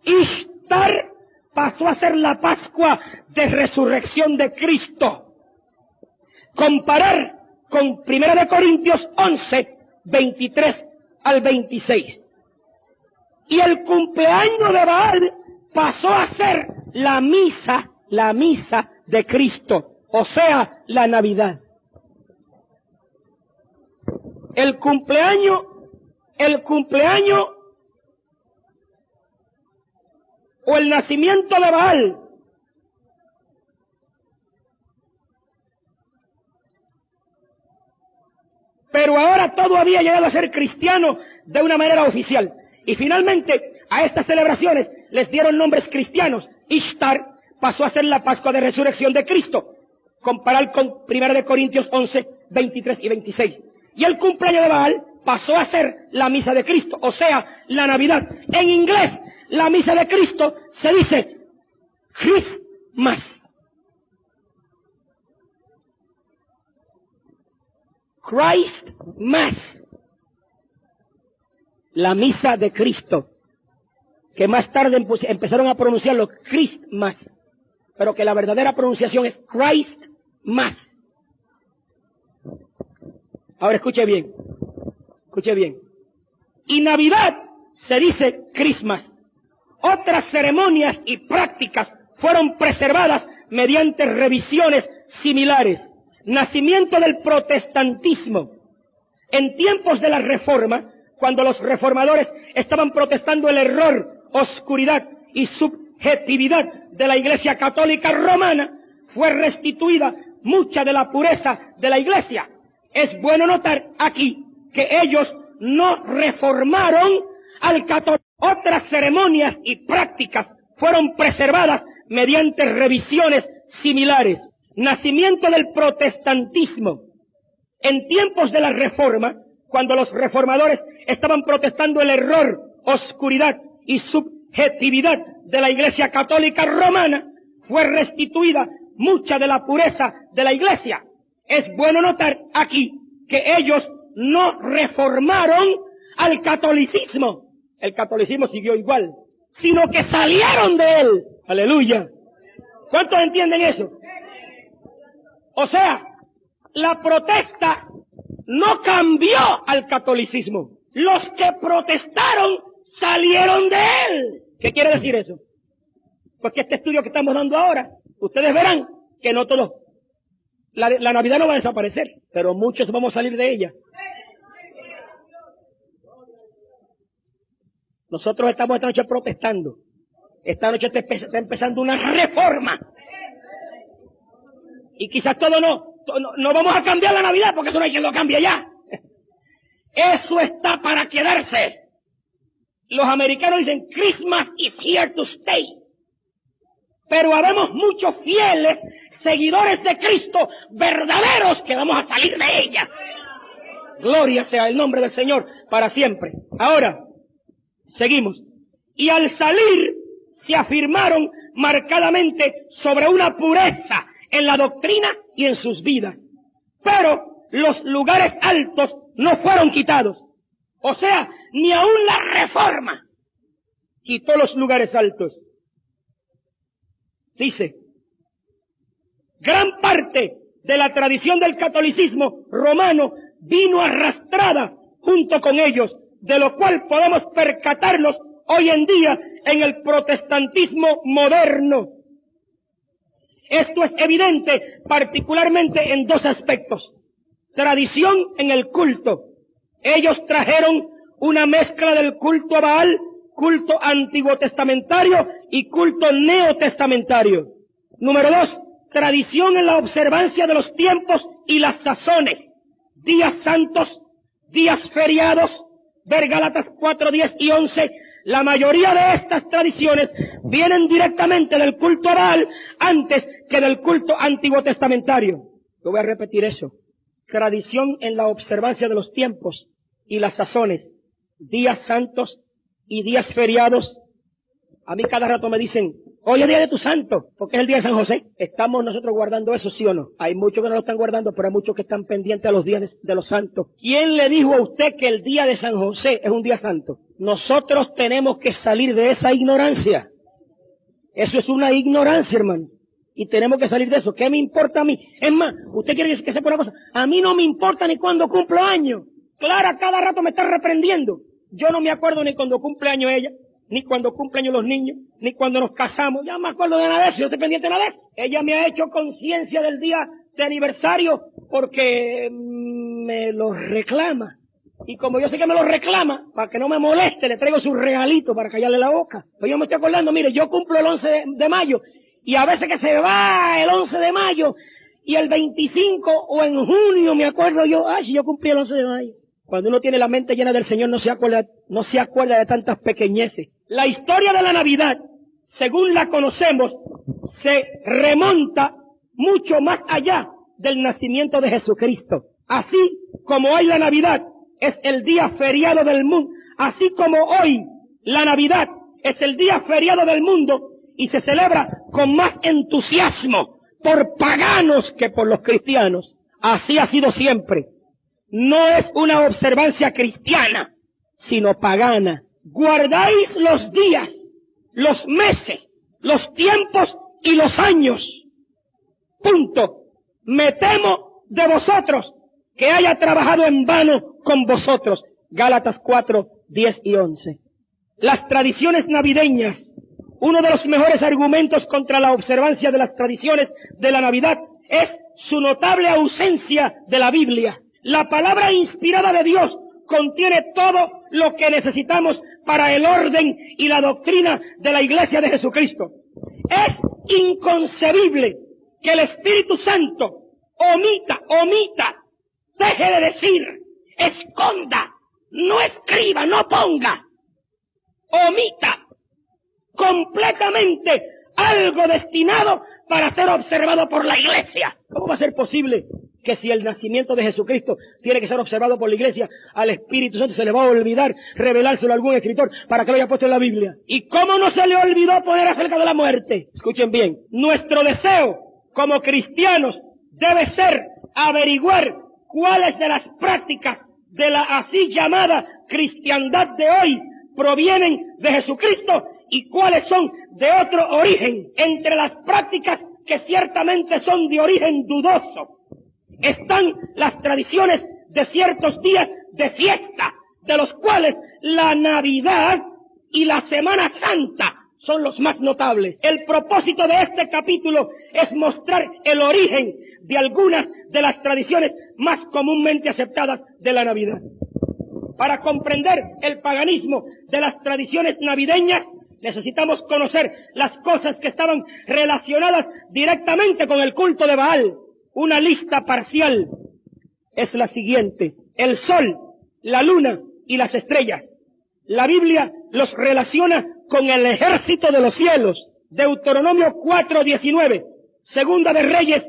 Ishtar pasó a ser la Pascua de Resurrección de Cristo. Comparar con 1 Corintios 11, 23 al 26. Y el cumpleaños de Baal pasó a ser la misa de Cristo, o sea, la Navidad. El cumpleaños o el nacimiento de Baal pero ahora todo había llegado a ser cristiano de una manera oficial. Y finalmente a estas celebraciones les dieron nombres cristianos. Ishtar pasó a ser la Pascua de Resurrección de Cristo. Comparar con 1 Corintios 11, 23 y 26. Y el cumpleaños de Baal pasó a ser la misa de Cristo, o sea, la Navidad. En inglés, la misa de Cristo se dice Christmas. Christmas. La misa de Cristo. Que más tarde empezaron a pronunciarlo Christmas. Pero que la verdadera pronunciación es Christmas. Ahora escuche bien. Escuche bien. Y Navidad se dice Christmas. Otras ceremonias y prácticas fueron preservadas mediante revisiones similares. Nacimiento del protestantismo. En tiempos de la Reforma, cuando los reformadores estaban protestando el error, oscuridad y subjetividad de la Iglesia Católica Romana, fue restituida mucha de la pureza de la Iglesia. Es bueno notar aquí que ellos no reformaron al catolicismo. Otras ceremonias y prácticas fueron preservadas mediante revisiones similares. Nacimiento del protestantismo. En tiempos de la Reforma, cuando los reformadores estaban protestando el error, oscuridad y subjetividad de la Iglesia Católica Romana, fue restituida mucha de la pureza de la Iglesia. Es bueno notar aquí que ellos no reformaron al catolicismo. El catolicismo siguió igual, sino que salieron de él. Aleluya. ¿Cuántos entienden eso? O sea, la protesta no cambió al catolicismo. Los que protestaron salieron de él. ¿Qué quiere decir eso? Pues que este estudio que estamos dando ahora, ustedes verán que no todos, la Navidad no va a desaparecer, pero muchos vamos a salir de ella. Nosotros estamos esta noche protestando. Esta noche está empezando una reforma. Y quizás todo no, no vamos a cambiar la Navidad porque eso no hay quien lo cambie ya. Eso está para quedarse. Los americanos dicen Christmas is here to stay. Pero habemos muchos fieles seguidores de Cristo, verdaderos, que vamos a salir de ella. Gloria sea el nombre del Señor para siempre. Ahora, seguimos. Y al salir se afirmaron marcadamente sobre una pureza en la doctrina y en sus vidas. Pero los lugares altos no fueron quitados. O sea, ni aún la Reforma quitó los lugares altos. Dice, gran parte de la tradición del catolicismo romano vino arrastrada junto con ellos, de lo cual podemos percatarnos hoy en día en el protestantismo moderno. Esto es evidente particularmente en dos aspectos. Tradición en el culto. Ellos trajeron una mezcla del culto a Baal, culto antiguo testamentario y culto neotestamentario. Número 2, tradición en la observancia de los tiempos y las sazones. Días santos, días feriados, ver Gálatas 4, 10 y 11. La mayoría de estas tradiciones vienen directamente del culto a Baal antes que del culto antiguo testamentario. Yo voy a repetir eso. Tradición en la observancia de los tiempos y las sazones, días santos y días feriados. A mí cada rato me dicen, hoy es día de tu santo, porque es el día de San José. ¿Estamos nosotros guardando eso, sí o no? Hay muchos que no lo están guardando, pero hay muchos que están pendientes a los días de los santos. ¿Quién le dijo a usted que el día de San José es un día santo? Nosotros tenemos que salir de esa ignorancia. Eso es una ignorancia, hermano. Y tenemos que salir de eso. ¿Qué me importa a mí? Es más, usted quiere que sepa una cosa. A mí no me importa ni cuando cumplo años. Clara cada rato me está reprendiendo. Yo no me acuerdo ni cuando cumple años ella, ni cuando cumplen los niños, ni cuando nos casamos. Ya no me acuerdo de nada de eso, yo estoy pendiente de nada de eso. Ella me ha hecho conciencia del día de aniversario porque me lo reclama. Y como yo sé que me lo reclama, para que no me moleste, le traigo su regalito para callarle la boca. Pues yo me estoy acordando, mire, yo cumplo el 11 de mayo, y a veces que se va el 11 de mayo, y el 25 o en junio me acuerdo yo, si yo cumplí el 11 de mayo. Cuando uno tiene la mente llena del Señor no se acuerda de tantas pequeñeces. La historia de la Navidad, según la conocemos, se remonta mucho más allá del nacimiento de Jesucristo. Así como hoy la Navidad es el día feriado del mundo, así como hoy la Navidad es el día feriado del mundo y se celebra con más entusiasmo por paganos que por los cristianos. Así ha sido siempre. No es una observancia cristiana, sino pagana. Guardáis los días, los meses, los tiempos y los años. Punto. Me temo de vosotros que haya trabajado en vano con vosotros. Gálatas 4, 10 y 11. Las tradiciones navideñas. Uno de los mejores argumentos contra la observancia de las tradiciones de la Navidad es su notable ausencia de la Biblia. La palabra inspirada de Dios contiene todo lo que necesitamos para el orden y la doctrina de la Iglesia de Jesucristo. Es inconcebible que el Espíritu Santo omita, deje de decir, esconda, no escriba, no ponga, omita completamente algo destinado para ser observado por la Iglesia. ¿Cómo va a ser posible que si el nacimiento de Jesucristo tiene que ser observado por la Iglesia, al Espíritu Santo se le va a olvidar revelárselo a algún escritor para que lo haya puesto en la Biblia? ¿Y cómo no se le olvidó poner acerca de la muerte? Escuchen bien, nuestro deseo como cristianos debe ser averiguar cuáles de las prácticas de la así llamada cristiandad de hoy provienen de Jesucristo y cuáles son de otro origen. Entre las prácticas que ciertamente son de origen dudoso están las tradiciones de ciertos días de fiesta, de los cuales la Navidad y la Semana Santa son los más notables. El propósito de este capítulo es mostrar el origen de algunas de las tradiciones más comúnmente aceptadas de la Navidad. Para comprender el paganismo de las tradiciones navideñas, necesitamos conocer las cosas que estaban relacionadas directamente con el culto de Baal. una lista parcial es la siguiente: el sol, la luna y las estrellas. La Biblia los relaciona con el ejército de los cielos. Deuteronomio 4:19, Segunda de Reyes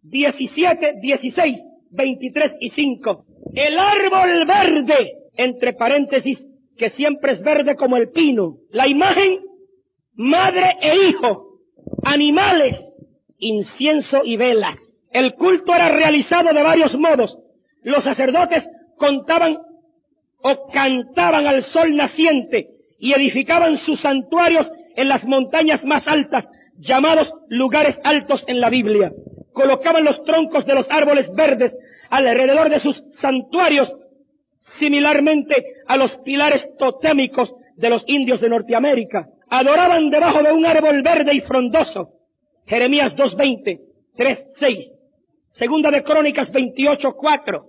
17, 16, 23 y 5. El árbol verde, entre paréntesis, que siempre es verde como el pino. La imagen, madre e hijo, animales, incienso y velas. El culto era realizado de varios modos. Los sacerdotes contaban o cantaban al sol naciente y edificaban sus santuarios en las montañas más altas, llamados lugares altos en la Biblia. Colocaban los troncos de los árboles verdes alrededor de sus santuarios, similarmente a los pilares totémicos de los indios de Norteamérica. Adoraban debajo de un árbol verde y frondoso. Jeremías 2:20, 3:6. Segunda de Crónicas 28:4.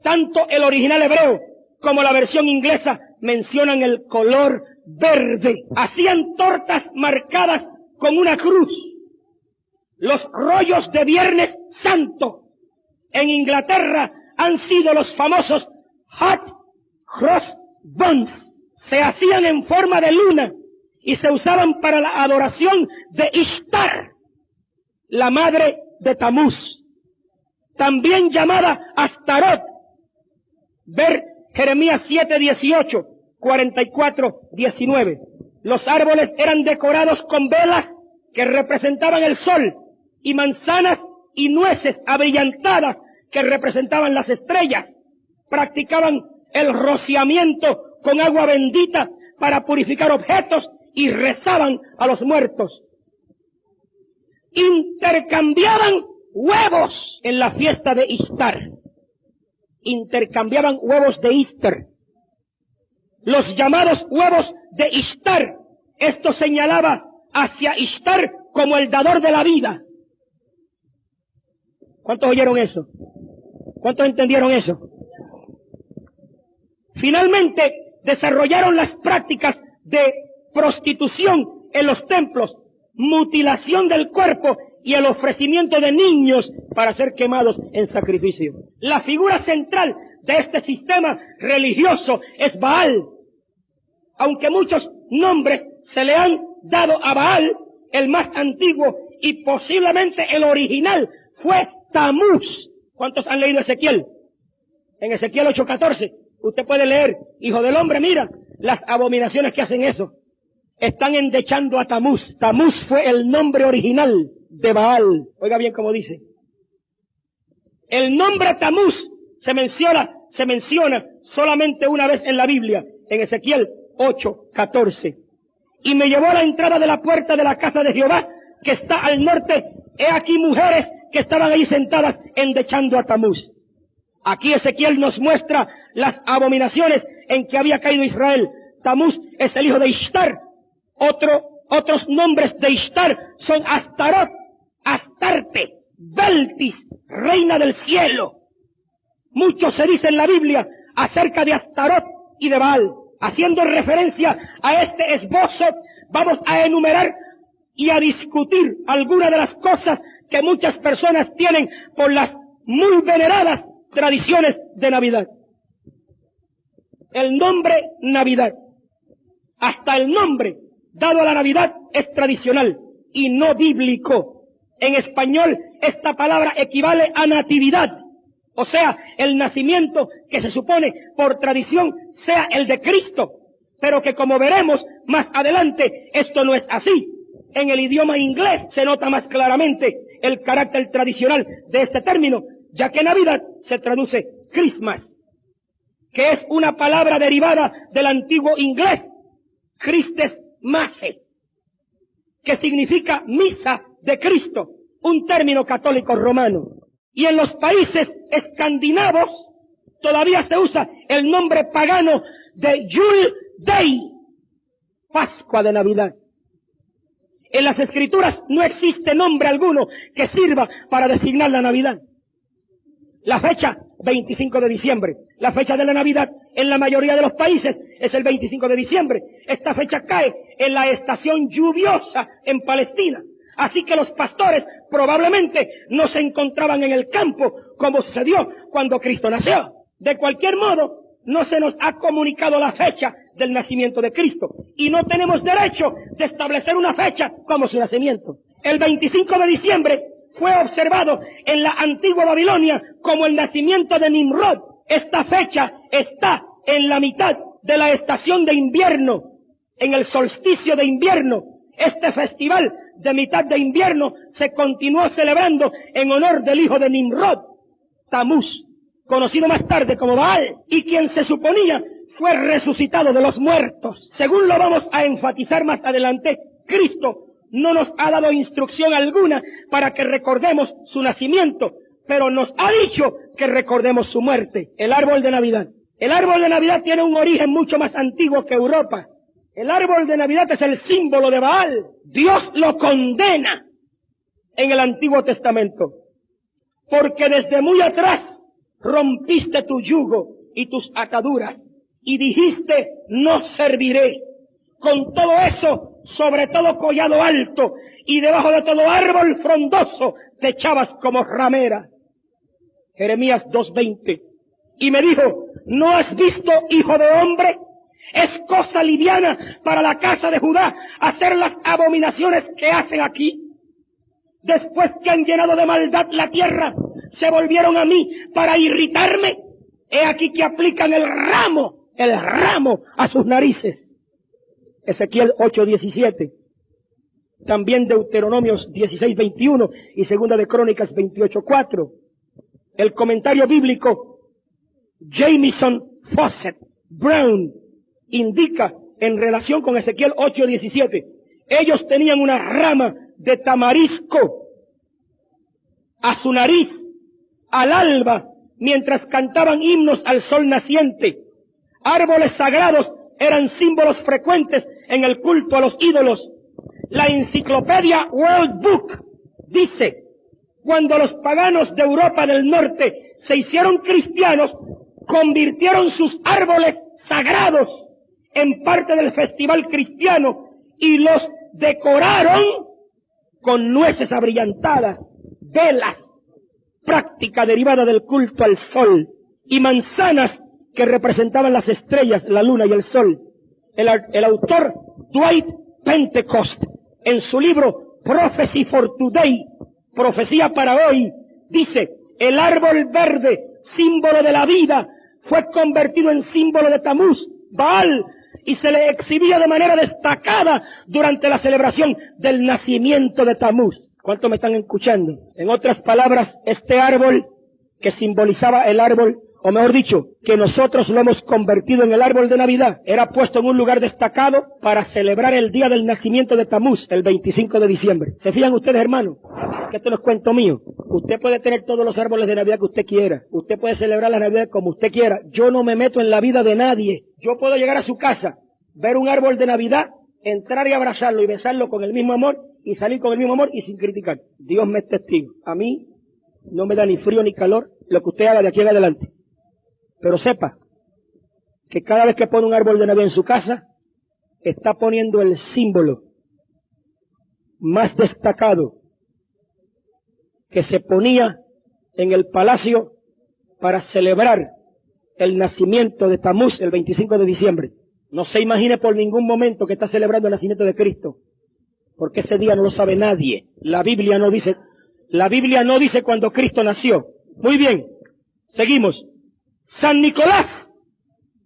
Tanto el original hebreo como la versión inglesa mencionan el color verde. Hacían tortas marcadas con una cruz. Los rollos de Viernes Santo en Inglaterra han sido los famosos hot cross buns. Se hacían en forma de luna y se usaban para la adoración de Ishtar, la madre de Tamuz, también llamada Astarot. Ver Jeremías 7:18, 44:19. Los árboles eran decorados con velas que representaban el sol y manzanas y nueces abrillantadas que representaban las estrellas. Practicaban el rociamiento con agua bendita para purificar objetos y rezaban a los muertos. Intercambiaban huevos en la fiesta de Ishtar. Intercambiaban huevos de Easter. Los llamados huevos de Ishtar. Esto señalaba hacia Ishtar como el dador de la vida. ¿Cuántos oyeron eso? ¿Cuántos entendieron eso? Finalmente desarrollaron las prácticas de prostitución en los templos, mutilación del cuerpo y el ofrecimiento de niños para ser quemados en sacrificio. La figura central de este sistema religioso es Baal. Aunque muchos nombres se le han dado a Baal, el más antiguo y posiblemente el original fue Tamuz. ¿Cuántos han leído Ezequiel? En Ezequiel 8:14, usted puede leer: hijo del hombre, mira las abominaciones que hacen eso. Están endechando a Tamuz. Tamuz fue el nombre original de Baal. Oiga bien cómo dice. El nombre Tamuz se menciona solamente una vez en la Biblia, en Ezequiel 8:14. Y me llevó a la entrada de la puerta de la casa de Jehová, que está al norte. He aquí mujeres que estaban ahí sentadas endechando a Tamuz. Aquí Ezequiel nos muestra las abominaciones en que había caído Israel. Tamuz es el hijo de Ishtar. Otros nombres de Ishtar son Astarot, Astarte, Beltis, reina del cielo. Mucho se dice en la Biblia acerca de Astarot y de Baal. Haciendo referencia a este esbozo, vamos a enumerar y a discutir algunas de las cosas que muchas personas tienen por las muy veneradas tradiciones de Navidad. El nombre Navidad, hasta el nombre dado a la Navidad es tradicional y no bíblico. En español esta palabra equivale a natividad, o sea, el nacimiento que se supone por tradición sea el de Cristo, pero que como veremos más adelante esto no es así. En el idioma inglés se nota más claramente el carácter tradicional de este término, ya que Navidad se traduce Christmas, que es una palabra derivada del antiguo inglés, Christes Masse, que significa misa de Cristo, un término católico romano. Y en los países escandinavos todavía se usa el nombre pagano de Yule Day, Pascua de Navidad. En las Escrituras no existe nombre alguno que sirva para designar la Navidad. La fecha, 25 de diciembre. La fecha de la Navidad en la mayoría de los países es el 25 de diciembre. Esta fecha cae en la estación lluviosa en Palestina. Así que los pastores probablemente no se encontraban en el campo como sucedió cuando Cristo nació. De cualquier modo, no se nos ha comunicado la fecha del nacimiento de Cristo y no tenemos derecho de establecer una fecha como su nacimiento. El 25 de diciembre fue observado en la antigua Babilonia como el nacimiento de Nimrod. Esta fecha está en la mitad de la estación de invierno, en el solsticio de invierno. Este festival de mitad de invierno se continuó celebrando en honor del hijo de Nimrod, Tamuz, conocido más tarde como Baal, y quien se suponía fue resucitado de los muertos. Según lo vamos a enfatizar más adelante, Cristo no nos ha dado instrucción alguna para que recordemos su nacimiento, pero nos ha dicho que recordemos su muerte. El árbol de Navidad. El árbol de Navidad tiene un origen mucho más antiguo que Europa. El árbol de Navidad es el símbolo de Baal. Dios lo condena en el Antiguo Testamento, porque desde muy atrás rompiste tu yugo y tus ataduras y dijiste, no serviré. Con todo eso, sobre todo collado alto y debajo de todo árbol frondoso, te echabas como ramera. Jeremías 2:20. Y me dijo, ¿no has visto, hijo de hombre? Es cosa liviana para la casa de Judá hacer las abominaciones que hacen aquí. Después que han llenado de maldad la tierra, se volvieron a mí para irritarme. He aquí que aplican el ramo a sus narices. Ezequiel 8:17. También Deuteronomios 16:21 y Segunda de Crónicas 28:4. El comentario bíblico Jamieson Fawcett Brown indica en relación con Ezequiel 8:17. Ellos tenían una rama de tamarisco a su nariz al alba mientras cantaban himnos al sol naciente. Árboles sagrados eran símbolos frecuentes en el culto a los ídolos. La enciclopedia World Book dice, cuando los paganos de Europa del Norte se hicieron cristianos, convirtieron sus árboles sagrados en parte del festival cristiano y los decoraron con nueces abrillantadas, velas, práctica derivada del culto al sol, y manzanas que representaban las estrellas, la luna y el sol. El autor Dwight Pentecost, en su libro Prophecy for Today, Profecía para hoy, dice, el árbol verde, símbolo de la vida, fue convertido en símbolo de Tamuz, Baal, y se le exhibía de manera destacada durante la celebración del nacimiento de Tamuz. ¿Cuántos me están escuchando? En otras palabras, este árbol que simbolizaba el árbol, o mejor dicho, que nosotros lo hemos convertido en el árbol de Navidad, era puesto en un lugar destacado para celebrar el día del nacimiento de Tamuz, el 25 de diciembre. ¿Se fijan ustedes, hermanos? Que esto no es cuento mío. Usted puede tener todos los árboles de Navidad que usted quiera. Usted puede celebrar la Navidad como usted quiera. Yo no me meto en la vida de nadie. Yo puedo llegar a su casa, ver un árbol de Navidad, entrar y abrazarlo y besarlo con el mismo amor y salir con el mismo amor y sin criticar. Dios me es testigo. A mí no me da ni frío ni calor lo que usted haga de aquí en adelante. Pero sepa que cada vez que pone un árbol de Navidad en su casa, está poniendo el símbolo más destacado que se ponía en el palacio para celebrar el nacimiento de Tamuz el 25 de diciembre. No se imagine por ningún momento que está celebrando el nacimiento de Cristo, porque ese día no lo sabe nadie. La Biblia no dice cuando Cristo nació. Muy bien, seguimos. San Nicolás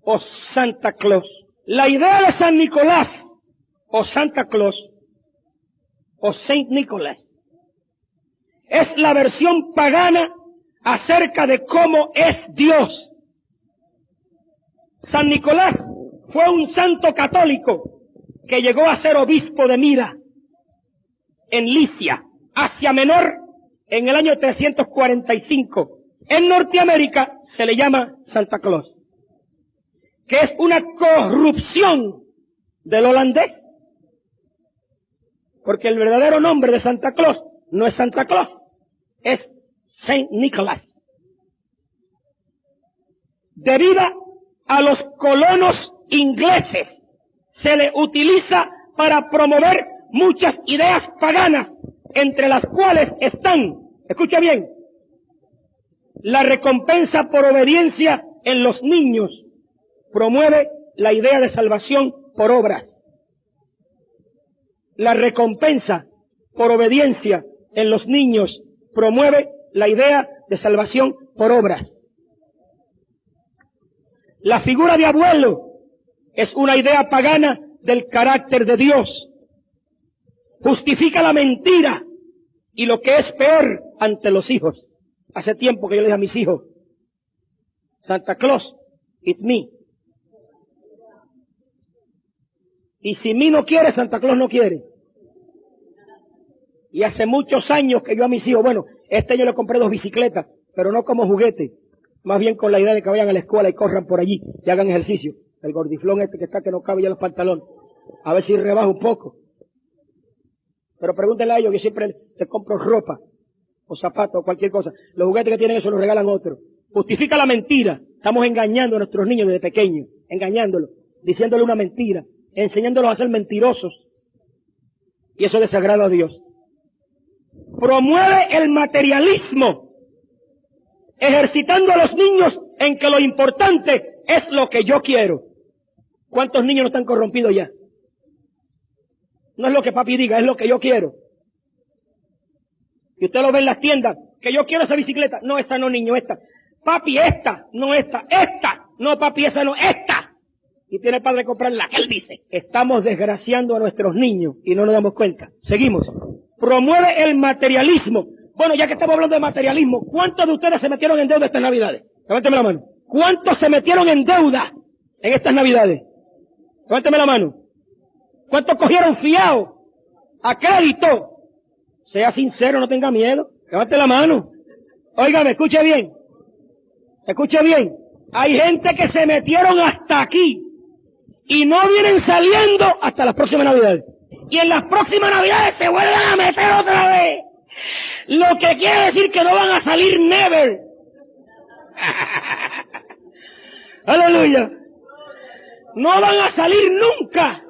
o Santa Claus. La idea de San Nicolás o Santa Claus o Saint Nicholas es la versión pagana acerca de cómo es Dios. San Nicolás fue un santo católico que llegó a ser obispo de Mira, en Licia, Asia Menor, en el año 345. En Norteamérica se le llama Santa Claus, que es una corrupción del holandés, porque el verdadero nombre de Santa Claus no es Santa Claus, es Saint Nicholas. Debido a los colonos ingleses, se le utiliza para promover muchas ideas paganas entre las cuales están, escucha bien, la recompensa por obediencia en los niños, promueve la idea de salvación por obras. La recompensa por obediencia en los niños promueve la idea de salvación por obras. La figura de abuelo es una idea pagana del carácter de Dios. Justifica la mentira y lo que es peor ante los hijos. Hace tiempo que yo le dije a mis hijos, Santa Claus, it's me. Y si mí no quiere, Santa Claus no quiere. Y hace muchos años que yo a mis hijos, bueno, este año le compré 2 bicicletas, pero no como juguete, más bien con la idea de que vayan a la escuela y corran por allí y hagan ejercicio. El gordiflón este que está que no cabe ya en los pantalones. A ver si rebaja un poco. Pero pregúntenle a ellos, que siempre les compro ropa, o zapatos, o cualquier cosa. Los juguetes que tienen eso los regalan otros. Justifica la mentira. Estamos engañando a nuestros niños desde pequeños, engañándolos, diciéndole una mentira, enseñándolos a ser mentirosos. Y eso desagrada a Dios. Promueve el materialismo, ejercitando a los niños en que lo importante es lo que yo quiero. ¿Cuántos niños no están corrompidos ya? No es lo que papi diga, es lo que yo quiero. Y usted lo ve en las tiendas, que yo quiero esa bicicleta. No, esta no, niño, esta. Papi, esta, no esta, esta. No, papi, esa no, esta. Y tiene el padre que comprar la que él dice. Estamos desgraciando a nuestros niños y no nos damos cuenta. Seguimos. Promueve el materialismo. Bueno, ya que estamos hablando de materialismo, ¿cuántos de ustedes se metieron en deuda estas Navidades? Levánteme la mano. ¿Cuántos se metieron en deuda en estas Navidades? Levánteme la mano. ¿Cuántos cogieron fiado a crédito? Sea sincero, no tenga miedo. Levante la mano. Óigame, escuche bien. Escuche bien. Hay gente que se metieron hasta aquí y no vienen saliendo hasta las próximas Navidades. Y en las próximas Navidades se vuelven a meter otra vez. Lo que quiere decir que no van a salir never. Aleluya. No van a salir nunca.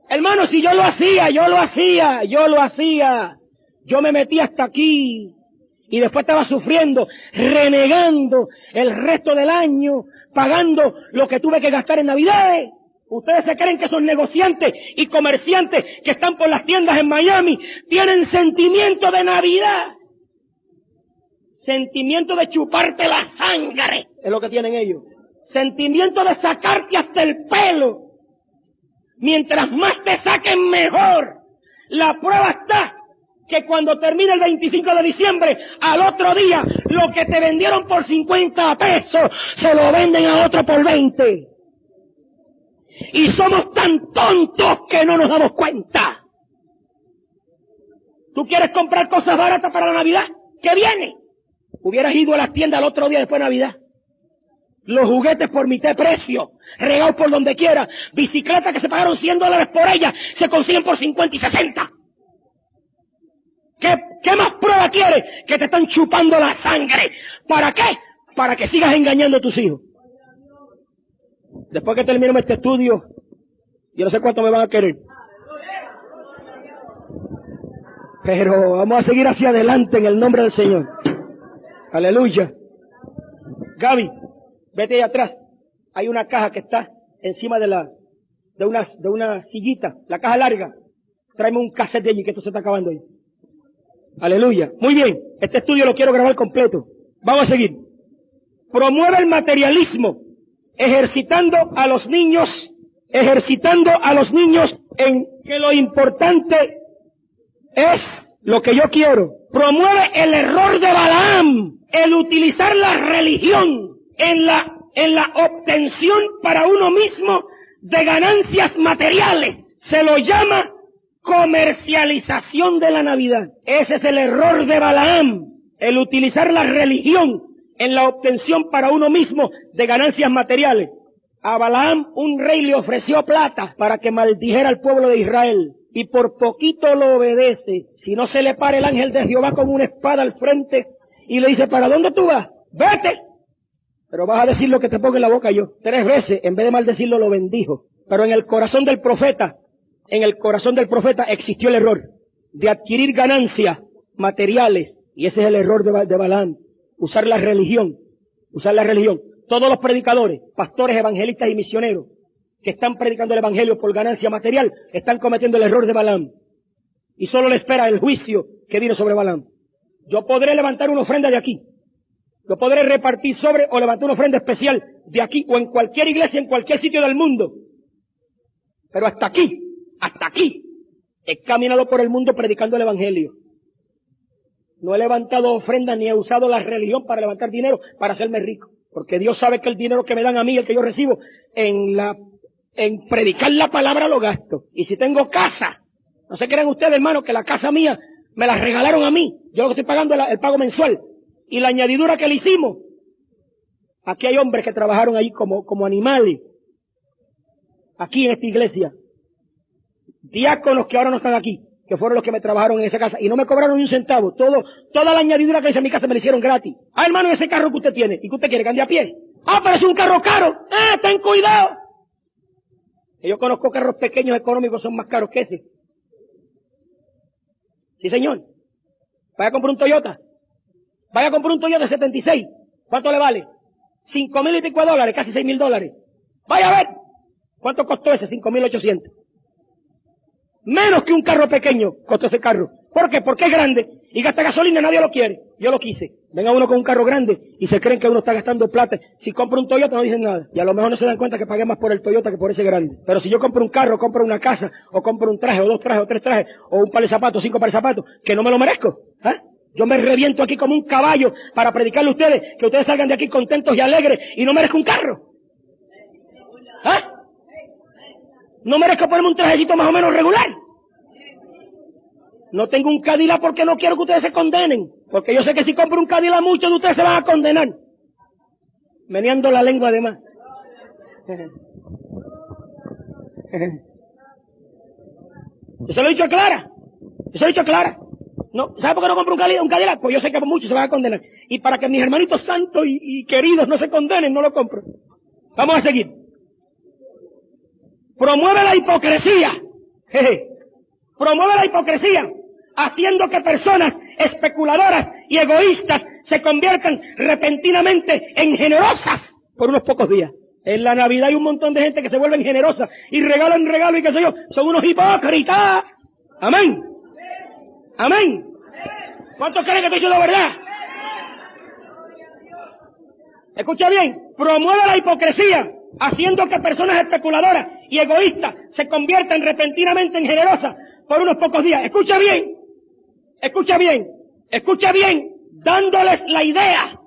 Hermano, si yo lo hacía. Yo me metí hasta aquí y después estaba sufriendo, renegando el resto del año, pagando lo que tuve que gastar en Navidades. Ustedes se creen que esos negociantes y comerciantes que están por las tiendas en Miami tienen sentimiento de Navidad. Sentimiento de chuparte la sangre, es lo que tienen ellos. Sentimiento de sacarte hasta el pelo. Mientras más te saquen, mejor. La prueba está que cuando termine el 25 de diciembre, al otro día, lo que te vendieron por 50 pesos, se lo venden a otro por 20. Y somos tan tontos que no nos damos cuenta. ¿Tú quieres comprar cosas baratas para la Navidad? ¿Qué viene? Hubieras ido a las tiendas al otro día después de Navidad. Los juguetes por mitad de precio, regados por donde quiera, bicicletas que se pagaron $100 por ella, se consiguen por 50 y 60. ¿Qué más prueba quieres? Que te están chupando la sangre. ¿Para qué? Para que sigas engañando a tus hijos. Después que terminemos este estudio, yo no sé cuánto me van a querer. Pero vamos a seguir hacia adelante en el nombre del Señor. Aleluya. Gaby, vete ahí atrás. Hay una caja que está encima de una sillita, la caja larga. Tráeme un cassette de allí que esto se está acabando ahí. Aleluya. Muy bien. Este estudio lo quiero grabar completo. Vamos a seguir. Promueve el materialismo, ejercitando a los niños en que lo importante es lo que yo quiero. Promueve el error de Balaam, el utilizar la religión en la obtención para uno mismo de ganancias materiales. Se lo llama comercialización de la Navidad. Ese es el error de Balaam, el utilizar la religión en la obtención para uno mismo de ganancias materiales. A Balaam un rey le ofreció plata para que maldijera al pueblo de Israel y por poquito lo obedece. Si no se le para el ángel de Jehová con una espada al frente y le dice, ¿para dónde tú vas? Vete. Pero vas a decir lo que te pongo en la boca yo. 3 veces, en vez de maldecirlo, lo bendijo. Pero en el corazón del profeta existió el error. de adquirir ganancias materiales. Y ese es el error de Balaam. Usar la religión. Usar la religión. Todos los predicadores, pastores, evangelistas y misioneros que están predicando el evangelio por ganancia material están cometiendo el error de Balaam. Y solo le espera el juicio que vino sobre Balaam. Yo podré levantar una ofrenda de aquí. Yo podré repartir sobre o levantar una ofrenda especial de aquí o en cualquier iglesia, en cualquier sitio del mundo. Pero hasta aquí, he caminado por el mundo predicando el evangelio. No he levantado ofrendas ni he usado la religión para levantar dinero, para hacerme rico. Porque Dios sabe que el dinero que me dan a mí, el que yo recibo, en predicar la palabra lo gasto. Y si tengo casa, no se crean ustedes, hermano, que la casa mía me la regalaron a mí. Yo lo que estoy pagando es el pago mensual. Y la añadidura que le hicimos. Aquí hay hombres que trabajaron ahí como animales. Aquí en esta iglesia. Diáconos que ahora no están aquí, que fueron los que me trabajaron en esa casa. Y no me cobraron ni un centavo. Toda la añadidura que hice en mi casa me la hicieron gratis. Ah, hermano, ese carro que usted tiene. ¿Y que usted quiere que ande a pie? Ah, pero es un carro caro. Ten cuidado. Y yo conozco carros pequeños económicos, son más caros que ese. Sí, señor. Vaya a comprar un Toyota. Vaya a comprar un Toyota 76. ¿Cuánto le vale? 5,000 y pico de dólares, casi 6,000 dólares. Vaya a ver. ¿Cuánto costó ese? 5,800. Menos que un carro pequeño costó ese carro. ¿Por qué? Porque es grande y gasta gasolina, nadie lo quiere. Yo lo quise. Venga uno con un carro grande y se creen que uno está gastando plata. Si compra un Toyota no dicen nada. Y a lo mejor no se dan cuenta que pagué más por el Toyota que por ese grande. Pero si yo compro un carro, compro una casa, o compro un traje, o 2 trajes, o 3 trajes, o un par de zapatos, 5 pares de zapatos, que no me lo merezco. Yo me reviento aquí como un caballo para predicarle a ustedes, que ustedes salgan de aquí contentos y alegres y no merezco un carro. No merezco ponerme un trajecito más o menos regular. No tengo un Cadillac porque no quiero que ustedes se condenen. Porque yo sé que si compro un Cadillac muchos de ustedes se van a condenar. Meneando la lengua además. Yo se lo he dicho a Clara. No, ¿sabe por qué no compro un Cadillac? Pues yo sé que muchos se van a condenar. Y para que mis hermanitos santos y queridos no se condenen, no lo compro. Vamos a seguir. Promueve la hipocresía. Promueve la hipocresía, haciendo que personas especuladoras y egoístas se conviertan repentinamente en generosas por unos pocos días. En la Navidad hay un montón de gente que se vuelven generosas y regalan regalo y qué sé yo, son unos hipócritas. Amén. Amén. ¿Cuántos creen que estoy diciendo la verdad? Escucha bien, promueve la hipocresía, haciendo que personas especuladoras y egoístas se conviertan repentinamente en generosas por unos pocos días. Escucha bien, dándoles la idea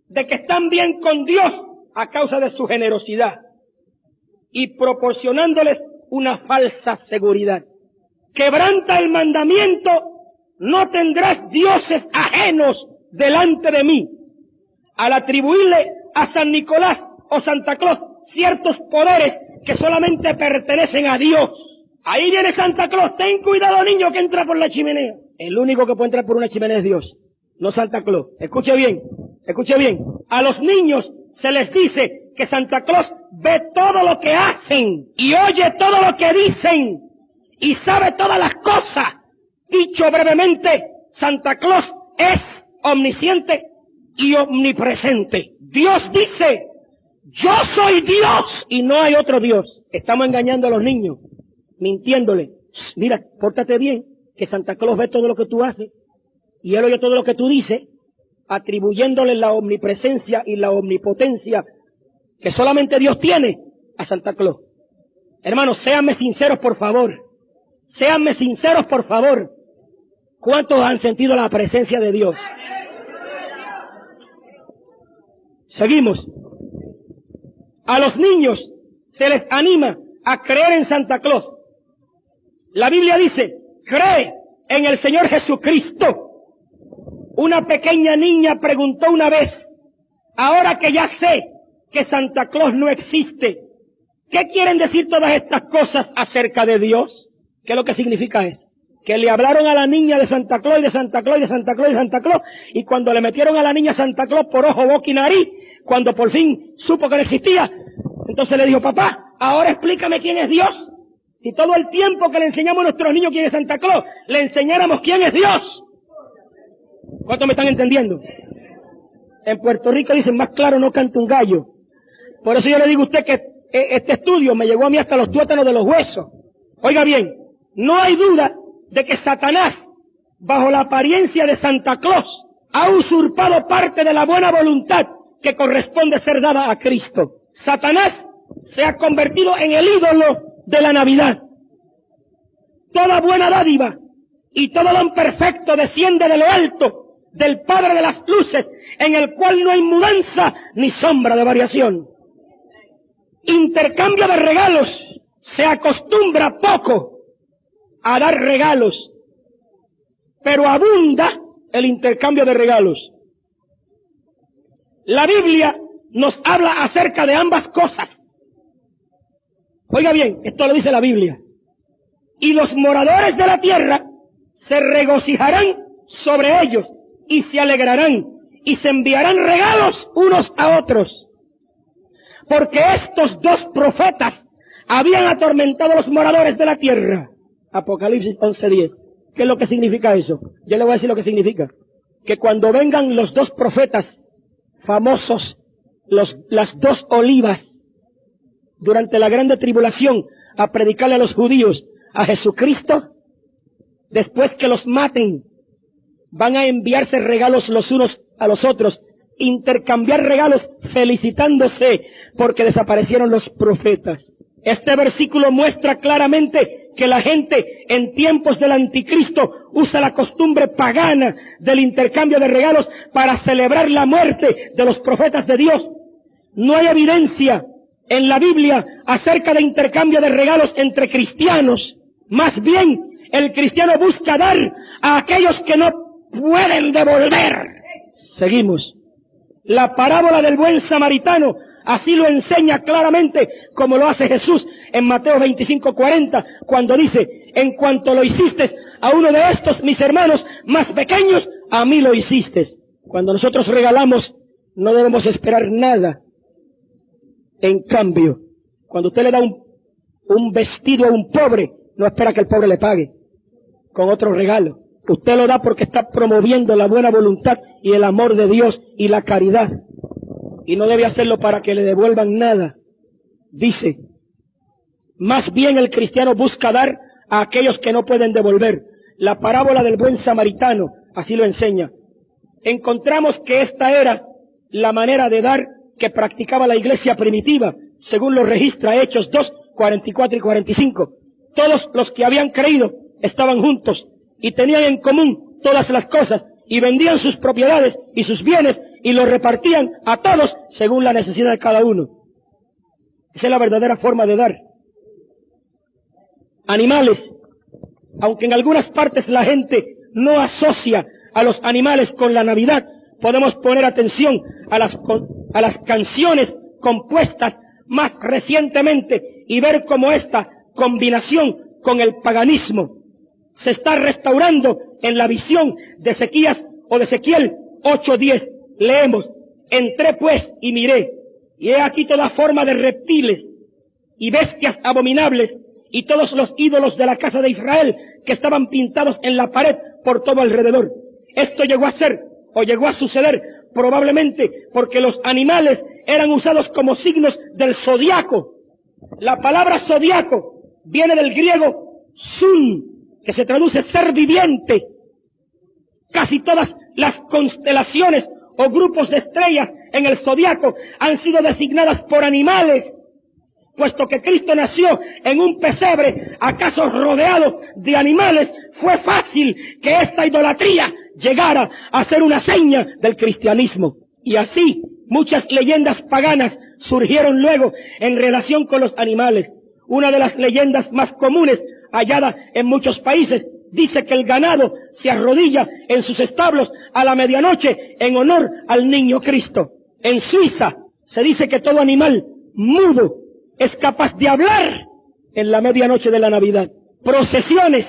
de que están bien con Dios a causa de su generosidad y proporcionándoles una falsa seguridad. Quebranta el mandamiento: no tendrás dioses ajenos delante de mí. Al atribuirle a San Nicolás o Santa Claus ciertos poderes que solamente pertenecen a Dios. Ahí viene Santa Claus. Ten cuidado, niño, que entra por la chimenea. El único que puede entrar por una chimenea es Dios, no Santa Claus. Escuche bien. A los niños se les dice que Santa Claus ve todo lo que hacen y oye todo lo que dicen y sabe todas las cosas. Dicho brevemente, Santa Claus es omnisciente y omnipresente. Dios dice: yo soy Dios y no hay otro Dios. Estamos engañando a los niños, mintiéndole. Mira, pórtate bien, que Santa Claus ve todo lo que tú haces y él oye todo lo que tú dices, atribuyéndole la omnipresencia y la omnipotencia que solamente Dios tiene a Santa Claus. Hermanos, séanme sinceros, por favor. ¿Cuántos han sentido la presencia de Dios? Seguimos. A los niños se les anima a creer en Santa Claus. La Biblia dice: cree en el Señor Jesucristo. Una pequeña niña preguntó una vez: ahora que ya sé que Santa Claus no existe, ¿qué quieren decir todas estas cosas acerca de Dios? ¿Qué es lo que significa esto? Que le hablaron a la niña de Santa Claus, de Santa Claus, de Santa Claus, de Santa Claus, y cuando le metieron a la niña Santa Claus por ojo, boca y nariz, cuando por fin supo que no existía, entonces le dijo: papá, ahora explícame quién es Dios. Si todo el tiempo que le enseñamos a nuestros niños quién es Santa Claus, le enseñáramos quién es Dios. ¿Cuántos me están entendiendo? En Puerto Rico dicen, más claro no canta un gallo. Por eso yo le digo a usted que este estudio me llegó a mí hasta los tuétanos de los huesos. Oiga bien, no hay duda de que Satanás, bajo la apariencia de Santa Claus, ha usurpado parte de la buena voluntad que corresponde ser dada a Cristo. Satanás se ha convertido en el ídolo de la Navidad. Toda buena dádiva y todo don perfecto desciende de lo alto, del Padre de las luces, en el cual no hay mudanza ni sombra de variación. Intercambio de regalos. Se acostumbra poco a dar regalos, pero abunda el intercambio de regalos. La Biblia nos habla acerca de ambas cosas. Oiga bien, esto lo dice la Biblia. Y los moradores de la tierra se regocijarán sobre ellos y se alegrarán y se enviarán regalos unos a otros. Porque estos dos profetas habían atormentado a los moradores de la tierra. Apocalipsis 11:10. ¿Qué es lo que significa eso? Yo le voy a decir lo que significa. Que cuando vengan los dos profetas famosos, las dos olivas, durante la grande tribulación, a predicarle a los judíos a Jesucristo, después que los maten, van a enviarse regalos los unos a los otros, intercambiar regalos felicitándose porque desaparecieron los profetas. Este versículo muestra claramente que la gente en tiempos del anticristo usa la costumbre pagana del intercambio de regalos para celebrar la muerte de los profetas de Dios. No hay evidencia en la Biblia acerca de intercambio de regalos entre cristianos. Más bien, el cristiano busca dar a aquellos que no pueden devolver. Seguimos. La parábola del buen samaritano así lo enseña claramente, como lo hace Jesús en Mateo 25:40, cuando dice, en cuanto lo hiciste a uno de estos mis hermanos más pequeños, a mí lo hiciste. Cuando nosotros regalamos, no debemos esperar nada. En cambio, cuando usted le da un vestido a un pobre, no espera que el pobre le pague con otro regalo. Usted lo da porque está promoviendo la buena voluntad y el amor de Dios y la caridad. Y no debe hacerlo para que le devuelvan nada. Dice, más bien el cristiano busca dar a aquellos que no pueden devolver. La parábola del buen samaritano así lo enseña. Encontramos que esta era la manera de dar que practicaba la iglesia primitiva, según lo registra Hechos 2, 44 y 45. Todos los que habían creído estaban juntos y tenían en común todas las cosas y vendían sus propiedades y sus bienes y los repartían a todos según la necesidad de cada uno. Esa es la verdadera forma de dar. Animales, aunque en algunas partes la gente no asocia a los animales con la Navidad, podemos poner atención a las canciones compuestas más recientemente y ver cómo esta combinación con el paganismo se está restaurando en la visión de Ezequías o de Ezequiel 8:10. Leemos, entré pues y miré, y he aquí toda forma de reptiles y bestias abominables y todos los ídolos de la casa de Israel que estaban pintados en la pared por todo alrededor. Esto llegó a ser o llegó a suceder probablemente porque los animales eran usados como signos del zodiaco. La palabra zodiaco viene del griego sun, que se traduce ser viviente. Casi todas las constelaciones o grupos de estrellas en el zodiaco han sido designadas por animales, puesto que Cristo nació en un pesebre, acaso rodeado de animales, fue fácil que esta idolatría llegara a ser una seña del cristianismo. Y así muchas leyendas paganas surgieron luego en relación con los animales. Una de las leyendas más comunes hallada en muchos países dice que el ganado se arrodilla en sus establos a la medianoche en honor al niño Cristo. En Suiza se dice que todo animal mudo es capaz de hablar en la medianoche de la Navidad. Procesiones.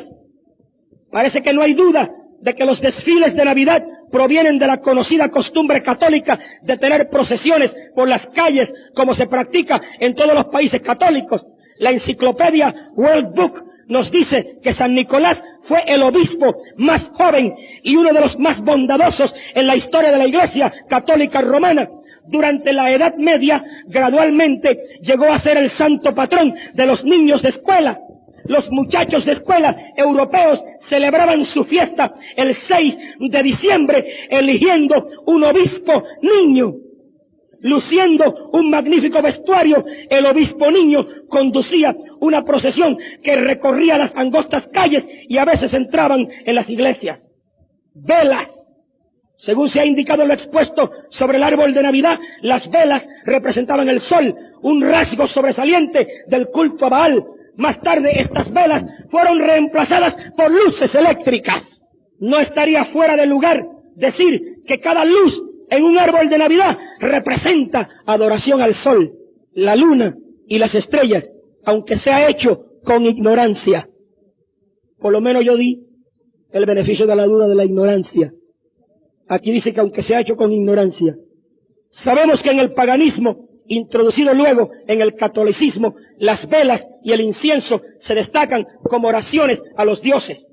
Parece que no hay duda de que los desfiles de Navidad provienen de la conocida costumbre católica de tener procesiones por las calles como se practica en todos los países católicos. La enciclopedia World Book nos dice que San Nicolás fue el obispo más joven y uno de los más bondadosos en la historia de la Iglesia Católica Romana. Durante la Edad Media, gradualmente llegó a ser el santo patrón de los niños de escuela. Los muchachos de escuela europeos celebraban su fiesta el 6 de diciembre, eligiendo un obispo niño. Luciendo un magnífico vestuario, el obispo niño conducía una procesión que recorría las angostas calles y a veces entraban en las iglesias. Velas. Según se ha indicado en lo expuesto sobre el árbol de Navidad, las velas representaban el sol, un rasgo sobresaliente del culto a Baal. Más tarde estas velas fueron reemplazadas por luces eléctricas. No estaría fuera de lugar decir que cada luz en un árbol de Navidad representa adoración al sol, la luna y las estrellas, aunque sea hecho con ignorancia. Por lo menos yo di el beneficio de la duda de la ignorancia. Aquí dice que aunque sea hecho con ignorancia. Sabemos que en el paganismo, introducido luego en el catolicismo, las velas y el incienso se destacan como oraciones a los dioses.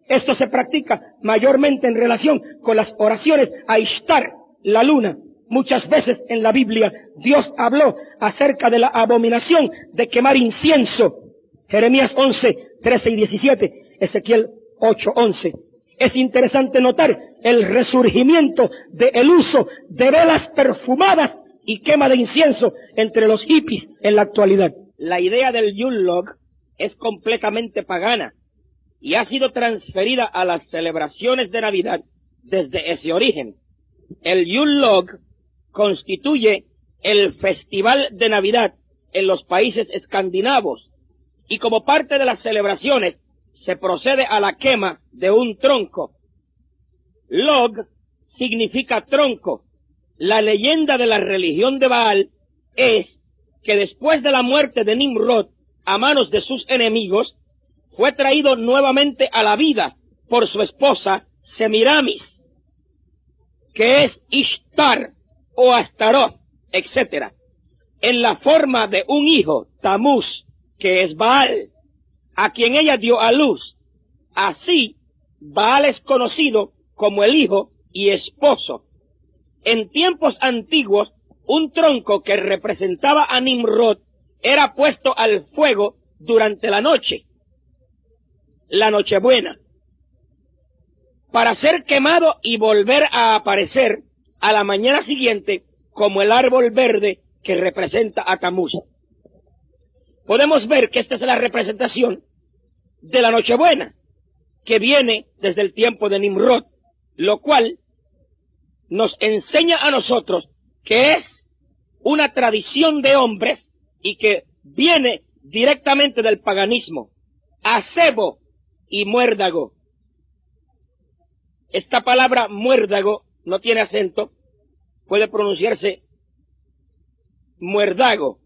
Esto se practica mayormente en relación con las oraciones a Ishtar, la luna. Muchas veces en la Biblia Dios habló acerca de la abominación de quemar incienso. Jeremías 11, 13 y 17, Ezequiel 8, 11. Es interesante notar el resurgimiento del uso de velas perfumadas y quema de incienso entre los hippies en la actualidad. La idea del Yule log es completamente pagana y ha sido transferida a las celebraciones de Navidad desde ese origen. El Yule log constituye el festival de Navidad en los países escandinavos y como parte de las celebraciones se procede a la quema de un tronco. Log significa tronco. La leyenda de la religión de Baal es que después de la muerte de Nimrod a manos de sus enemigos, fue traído nuevamente a la vida por su esposa Semiramis, que es Ishtar o Astaroth, etc., en la forma de un hijo, Tamuz, que es Baal, a quien ella dio a luz. Así, Baal es conocido como el hijo y esposo. En tiempos antiguos, un tronco que representaba a Nimrod era puesto al fuego durante la noche, la Nochebuena, para ser quemado y volver a aparecer a la mañana siguiente como el árbol verde que representa a Tamuz. Podemos ver que esta es la representación de la Nochebuena, que viene desde el tiempo de Nimrod, lo cual nos enseña a nosotros que es una tradición de hombres y que viene directamente del paganismo. Acebo y muérdago. Esta palabra muérdago no tiene acento, puede pronunciarse muérdago.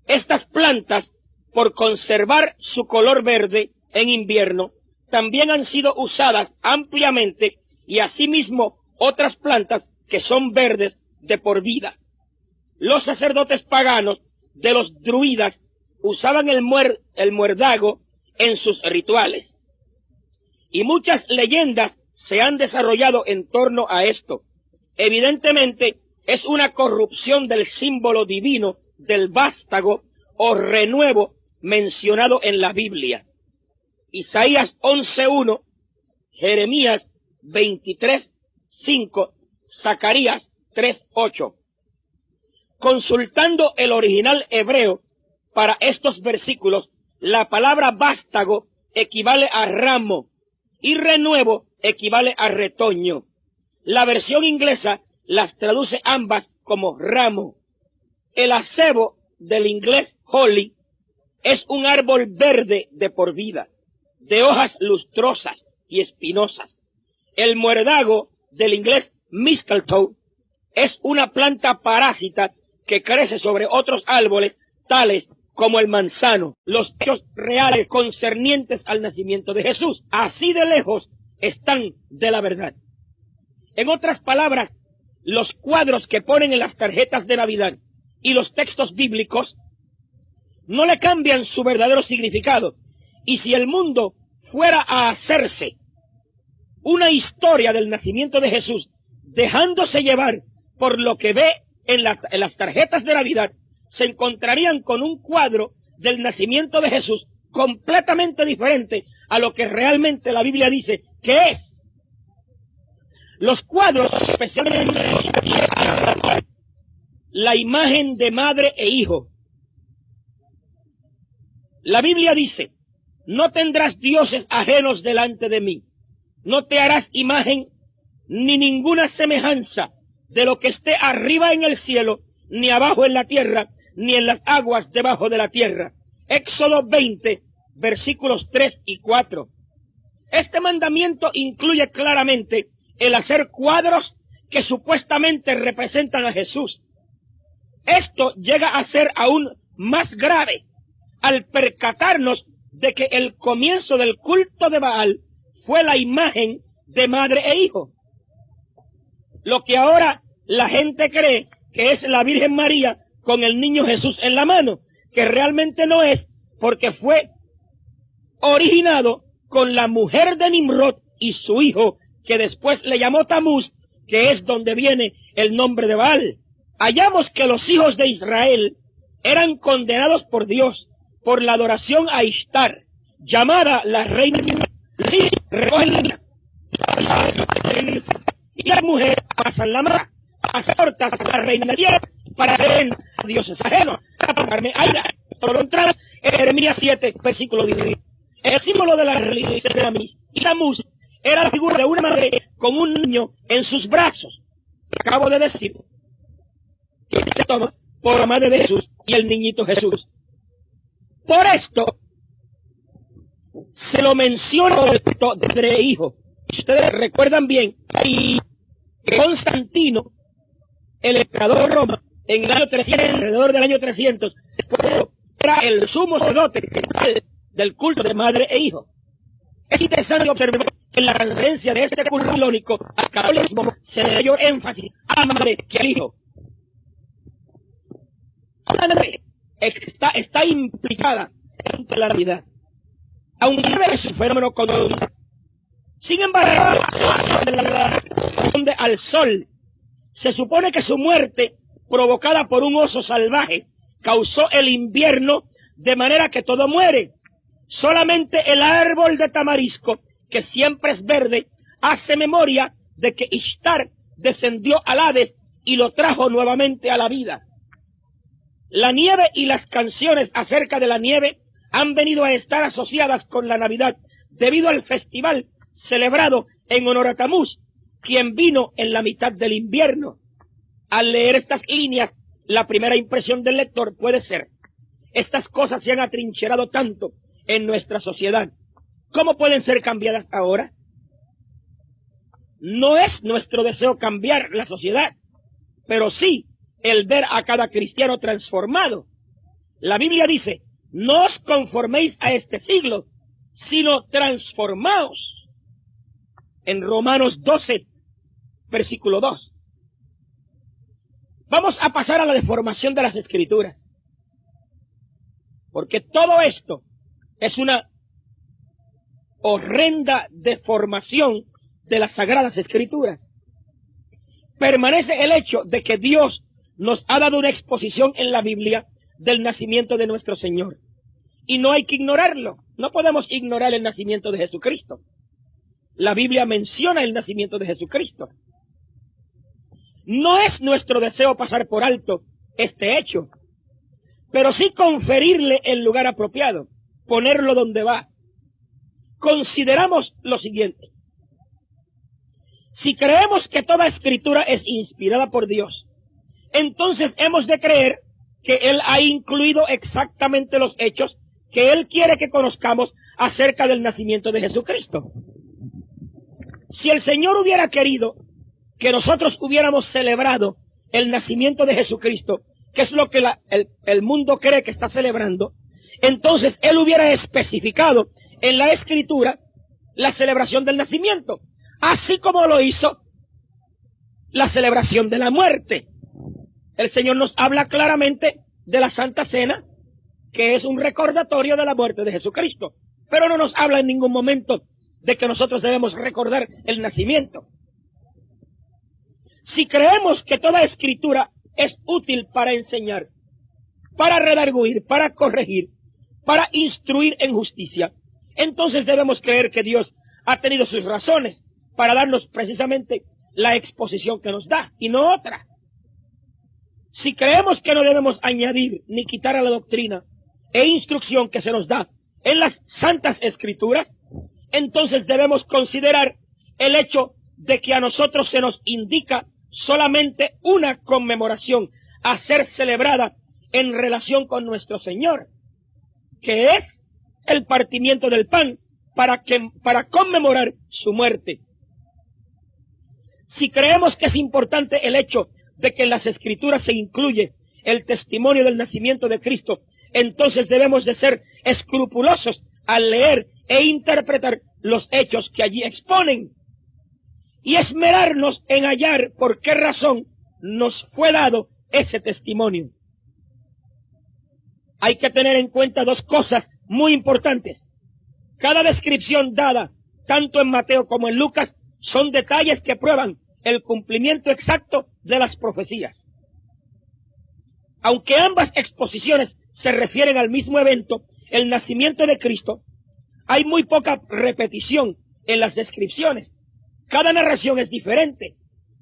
Estas plantas, por conservar su color verde en invierno, también han sido usadas ampliamente y asimismo otras plantas que son verdes de por vida. Los sacerdotes paganos de los druidas usaban el muérdago en sus rituales. Y muchas leyendas se han desarrollado en torno a esto. Evidentemente es una corrupción del símbolo divino del vástago o renuevo mencionado en la Biblia. Isaías 11:1, Jeremías 23:5, Zacarías 3:8. Consultando el original hebreo para estos versículos, la palabra vástago equivale a ramo y renuevo equivale a retoño. La versión inglesa las traduce ambas como ramo. El acebo del inglés holly es un árbol verde de por vida, de hojas lustrosas y espinosas. El muérdago del inglés mistletoe es una planta parásita que crece sobre otros árboles tales como el manzano. Los hechos reales concernientes al nacimiento de Jesús, así de lejos están de la verdad. En otras palabras, los cuadros que ponen en las tarjetas de Navidad y los textos bíblicos no le cambian su verdadero significado. Y si el mundo fuera a hacerse una historia del nacimiento de Jesús, dejándose llevar por lo que ve en las tarjetas de Navidad, se encontrarían con un cuadro del nacimiento de Jesús completamente diferente a lo que realmente la Biblia dice que es. Los cuadros, especialmente la imagen de madre e hijo. La Biblia dice: no tendrás dioses ajenos delante de mí. No te harás imagen ni ninguna semejanza de lo que esté arriba en el cielo, ni abajo en la tierra, ni en las aguas debajo de la tierra. Éxodo 20, versículos 3 y 4. Este mandamiento incluye claramente el hacer cuadros que supuestamente representan a Jesús. Esto llega a ser aún más grave al percatarnos de que el comienzo del culto de Baal fue la imagen de madre e hijo. Lo que ahora la gente cree que es la Virgen María con el niño Jesús en la mano, que realmente no es, porque fue originado con la mujer de Nimrod y su hijo, que después le llamó Tamuz, que es donde viene el nombre de Baal. Hallamos que los hijos de Israel eran condenados por Dios por la adoración a Ishtar, llamada la reina. Sí, recogen y las mujeres pasan la mano, pasan tortas a la reina para hacer dioses ajenos, para pagarme aire. Por lo contrario, en Jeremías 7, versículo 10. El símbolo de la religión de Tamuz y Tamuz era la figura de una madre con un niño en sus brazos. Acabo de decir que se toma por la madre de Jesús y el niñito Jesús. Por esto se lo menciona de hijo. Ustedes recuerdan bien que Constantino, el emperador de Roma, en el año 300, alrededor del año 300, era el sumo sacerdote del culto de madre e hijo. Es interesante observar que en la transferencia de este culto babilónico al catolicismo se le dio énfasis a la madre que al hijo. La madre está implicada en la Navidad, aunque es un fenómeno conocido. Sin embargo, al sol, se supone que su muerte, provocada por un oso salvaje, causó el invierno, de manera que todo muere. Solamente el árbol de tamarisco, que siempre es verde, hace memoria de que Ishtar descendió al Hades y lo trajo nuevamente a la vida. La nieve y las canciones acerca de la nieve han venido a estar asociadas con la Navidad debido al festival celebrado en honor a Tamuz, quien vino en la mitad del invierno. Al leer estas líneas, la primera impresión del lector puede ser: estas cosas se han atrincherado tanto en nuestra sociedad, ¿cómo pueden ser cambiadas ahora? No es nuestro deseo cambiar la sociedad, pero sí el ver a cada cristiano transformado. La Biblia dice: no os conforméis a este siglo, sino transformaos. En Romanos 12, versículo 2. Vamos a pasar a la deformación de las Escrituras, porque todo esto es una horrenda deformación de las Sagradas Escrituras. Permanece el hecho de que Dios nos ha dado una exposición en la Biblia del nacimiento de nuestro Señor. Y no hay que ignorarlo. No podemos ignorar el nacimiento de Jesucristo. La Biblia menciona el nacimiento de Jesucristo. No es nuestro deseo pasar por alto este hecho, pero sí conferirle el lugar apropiado, ponerlo donde va. Consideramos lo siguiente: si creemos que toda escritura es inspirada por Dios, entonces hemos de creer que Él ha incluido exactamente los hechos que Él quiere que conozcamos acerca del nacimiento de Jesucristo. Si el Señor hubiera querido que nosotros hubiéramos celebrado el nacimiento de Jesucristo, que es lo que el mundo cree que está celebrando, entonces Él hubiera especificado en la Escritura la celebración del nacimiento, así como lo hizo la celebración de la muerte. El Señor nos habla claramente de la Santa Cena que es un recordatorio de la muerte de Jesucristo. Pero no nos habla en ningún momento de que nosotros debemos recordar el nacimiento. Si creemos que toda escritura es útil para enseñar, para redarguir, para corregir, para instruir en justicia, entonces debemos creer que Dios ha tenido sus razones para darnos precisamente la exposición que nos da, y no otra. Si creemos que no debemos añadir ni quitar a la doctrina e instrucción que se nos da en las Santas Escrituras, entonces debemos considerar el hecho de que a nosotros se nos indica solamente una conmemoración a ser celebrada en relación con nuestro Señor, que es el partimiento del pan para conmemorar su muerte. Si creemos que es importante el hecho de que en las Escrituras se incluye el testimonio del nacimiento de Cristo, entonces debemos de ser escrupulosos al leer e interpretar los hechos que allí exponen y esmerarnos en hallar por qué razón nos fue dado ese testimonio. Hay que tener en cuenta dos cosas muy importantes. Cada descripción dada, tanto en Mateo como en Lucas, son detalles que prueban el cumplimiento exacto de las profecías. Aunque ambas exposiciones se refieren al mismo evento, el nacimiento de Cristo, hay muy poca repetición en las descripciones. Cada narración es diferente,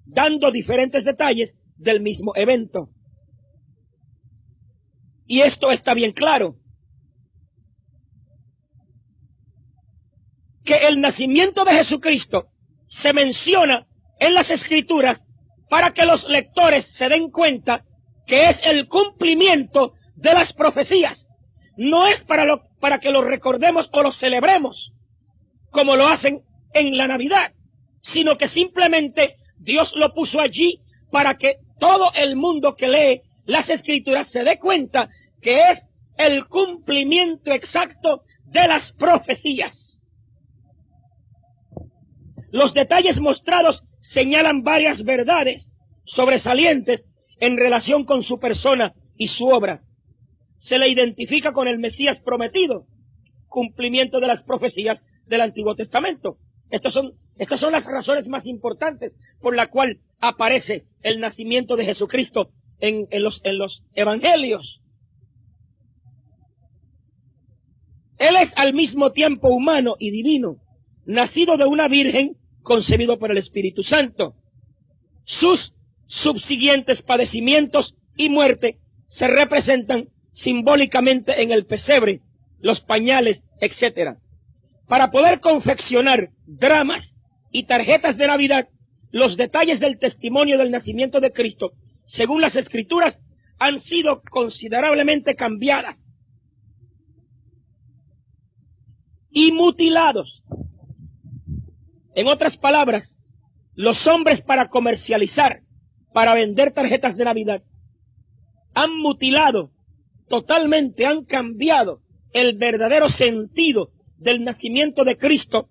dando diferentes detalles del mismo evento. Y esto está bien claro. Que el nacimiento de Jesucristo se menciona en las Escrituras para que los lectores se den cuenta que es el cumplimiento de las profecías. No es para que lo recordemos o lo celebremos, como lo hacen en la Navidad, sino que simplemente Dios lo puso allí para que todo el mundo que lee las Escrituras se dé cuenta que es el cumplimiento exacto de las profecías. Los detalles mostrados señalan varias verdades sobresalientes en relación con su persona y su obra. Se le identifica con el Mesías prometido, cumplimiento de las profecías del Antiguo Testamento. Estas son las razones más importantes por la cual aparece el nacimiento de Jesucristo en los evangelios. Él es al mismo tiempo humano y divino, nacido de una virgen, concebido por el Espíritu Santo. Sus subsiguientes padecimientos y muerte se representan simbólicamente en el pesebre, los pañales, etc. Para poder confeccionar dramas y tarjetas de Navidad, los detalles del testimonio del nacimiento de Cristo, según las Escrituras, han sido considerablemente cambiadas y mutilados. En otras palabras, los hombres para comercializar, para vender tarjetas de Navidad, han mutilado totalmente, han cambiado el verdadero sentido del nacimiento de Cristo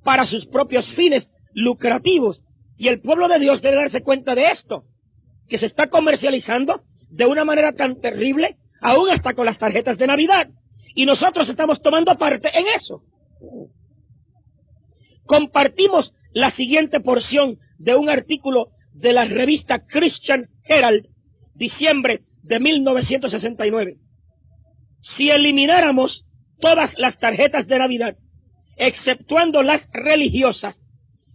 para sus propios fines lucrativos. Y el pueblo de Dios debe darse cuenta de esto, que se está comercializando de una manera tan terrible, aún hasta con las tarjetas de Navidad. Y nosotros estamos tomando parte en eso. Compartimos la siguiente porción de un artículo de la revista Christian Herald, diciembre de 1969. Si elimináramos todas las tarjetas de Navidad, exceptuando las religiosas,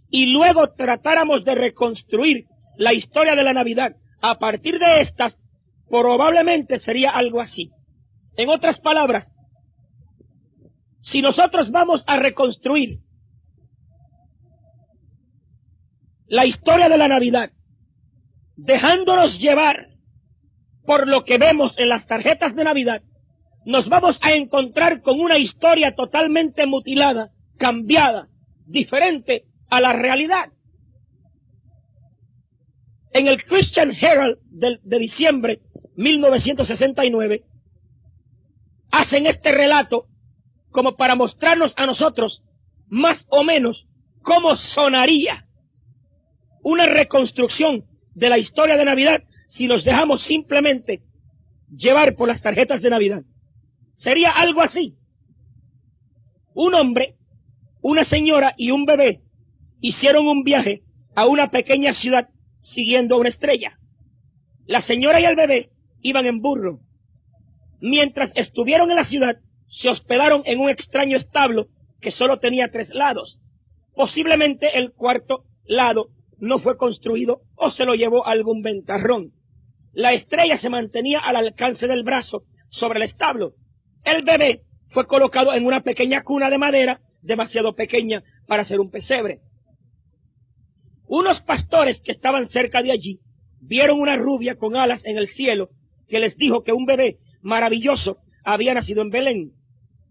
y luego tratáramos de reconstruir la historia de la Navidad a partir de estas, probablemente sería algo así. En otras palabras, si nosotros vamos a reconstruir la historia de la Navidad, dejándonos llevar por lo que vemos en las tarjetas de Navidad, nos vamos a encontrar con una historia totalmente mutilada, cambiada, diferente a la realidad. En el Christian Herald de diciembre 1969, hacen este relato como para mostrarnos a nosotros más o menos cómo sonaría una reconstrucción de la historia de Navidad si nos dejamos simplemente llevar por las tarjetas de Navidad. Sería algo así. Un hombre, una señora y un bebé hicieron un viaje a una pequeña ciudad siguiendo una estrella. La señora y el bebé iban en burro. Mientras estuvieron en la ciudad, se hospedaron en un extraño establo que solo tenía 3 lados. Posiblemente el cuarto lado no fue construido o se lo llevó algún ventarrón. La estrella se mantenía al alcance del brazo sobre el establo. El bebé fue colocado en una pequeña cuna de madera, demasiado pequeña para ser un pesebre. Unos pastores que estaban cerca de allí vieron una rubia con alas en el cielo que les dijo que un bebé maravilloso había nacido en Belén.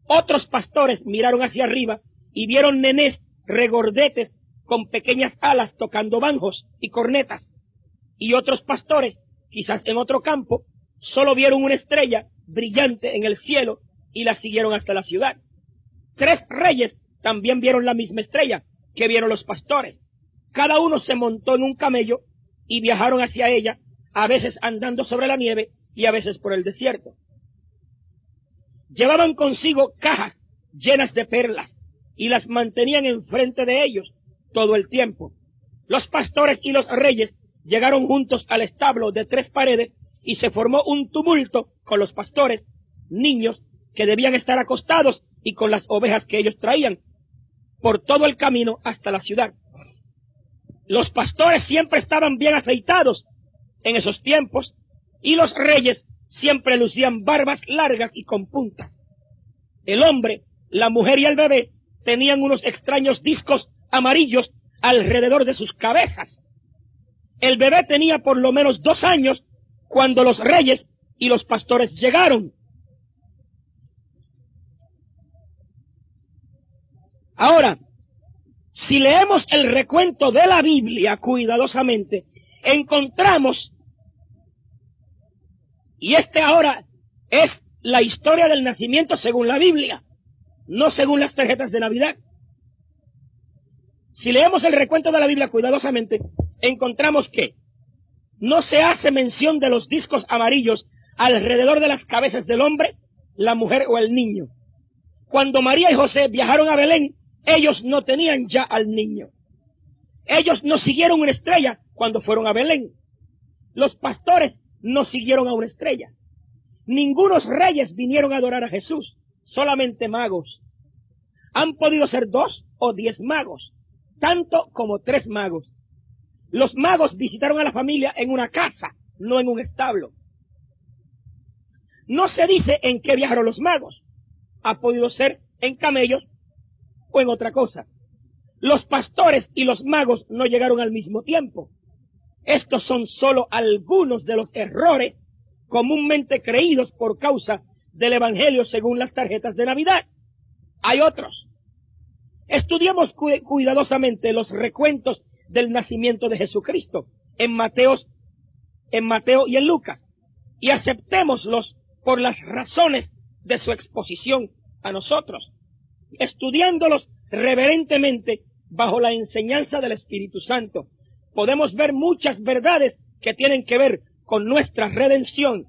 Otros pastores miraron hacia arriba y vieron nenés regordetes con pequeñas alas tocando banjos y cornetas. Y otros pastores, quizás en otro campo, solo vieron una estrella brillante en el cielo y la siguieron hasta la ciudad. 3 reyes también vieron la misma estrella que vieron los pastores. Cada uno se montó en un camello y viajaron hacia ella, a veces andando sobre la nieve y a veces por el desierto. Llevaban consigo cajas llenas de perlas y las mantenían enfrente de ellos todo el tiempo. Los pastores y los reyes llegaron juntos al establo de 3 paredes y se formó un tumulto con los pastores, niños que debían estar acostados y con las ovejas que ellos traían por todo el camino hasta la ciudad. Los pastores siempre estaban bien afeitados en esos tiempos y los reyes siempre lucían barbas largas y con puntas. El hombre, la mujer y el bebé tenían unos extraños discos amarillos alrededor de sus cabezas. El bebé tenía por lo menos 2 años cuando los reyes y los pastores llegaron. Ahora, si leemos el recuento de la Biblia cuidadosamente, encontramos, y ahora es la historia del nacimiento según la Biblia, no según las tarjetas de Navidad. Si leemos el recuento de la Biblia cuidadosamente, encontramos que no se hace mención de los discos amarillos alrededor de las cabezas del hombre, la mujer o el niño. Cuando María y José viajaron a Belén, ellos no tenían ya al niño. Ellos no siguieron una estrella cuando fueron a Belén. Los pastores no siguieron a una estrella. Ningunos reyes vinieron a adorar a Jesús, solamente magos. Han podido ser 2 o 10 magos, tanto como 3 magos. Los magos visitaron a la familia en una casa, no en un establo. No se dice en qué viajaron los magos. Ha podido ser en camellos o en otra cosa. Los pastores y los magos no llegaron al mismo tiempo. Estos son solo algunos de los errores comúnmente creídos por causa del Evangelio según las tarjetas de Navidad. Hay otros. Estudiemos cuidadosamente los recuentos del nacimiento de Jesucristo en Mateo y en Lucas, y aceptémoslos por las razones de su exposición a nosotros, estudiándolos reverentemente bajo la enseñanza del Espíritu Santo. Podemos ver muchas verdades que tienen que ver con nuestra redención,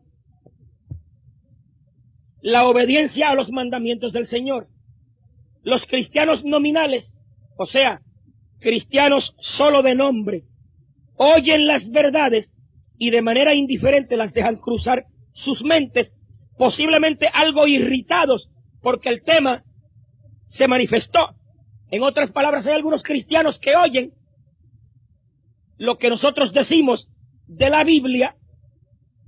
la obediencia a los mandamientos del Señor. Los cristianos nominales, o sea, cristianos solo de nombre, oyen las verdades y de manera indiferente las dejan cruzar sus mentes, posiblemente algo irritados porque el tema se manifestó. En otras palabras, hay algunos cristianos que oyen lo que nosotros decimos de la Biblia,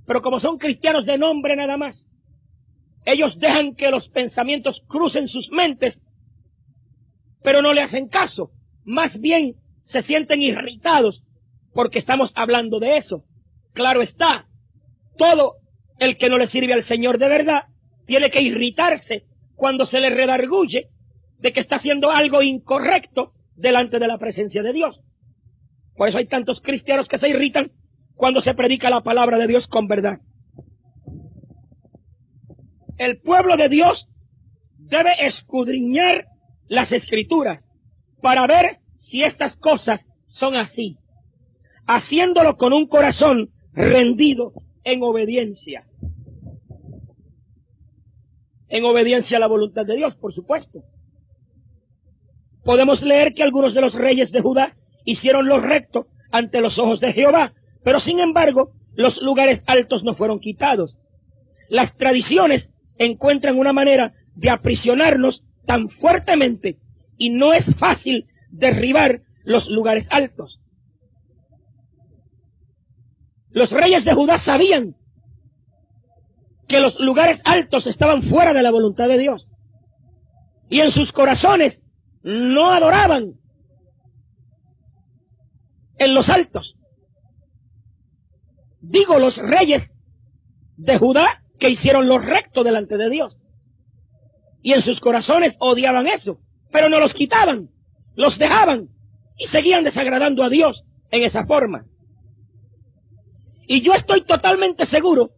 pero como son cristianos de nombre nada más, ellos dejan que los pensamientos crucen sus mentes, pero no le hacen caso. Más bien se sienten irritados porque estamos hablando de eso. Claro está, todo el que no le sirve al Señor de verdad tiene que irritarse cuando se le redarguye de que está haciendo algo incorrecto delante de la presencia de Dios. Por eso hay tantos cristianos que se irritan cuando se predica la palabra de Dios con verdad. El pueblo de Dios debe escudriñar las Escrituras para ver si estas cosas son así, haciéndolo con un corazón rendido en obediencia. en obediencia a la voluntad de Dios, por supuesto. Podemos leer que algunos de los reyes de Judá hicieron lo recto ante los ojos de Jehová, pero sin embargo, los lugares altos no fueron quitados. Las tradiciones encuentran una manera de aprisionarnos tan fuertemente y no es fácil derribar los lugares altos. Los reyes de Judá sabían que los lugares altos estaban fuera de la voluntad de Dios y en sus corazones no adoraban en los altos. Digo, los reyes de Judá que hicieron lo recto delante de Dios. Y en sus corazones odiaban eso, pero no los quitaban, los dejaban y seguían desagradando a Dios en esa forma. Y yo estoy totalmente seguro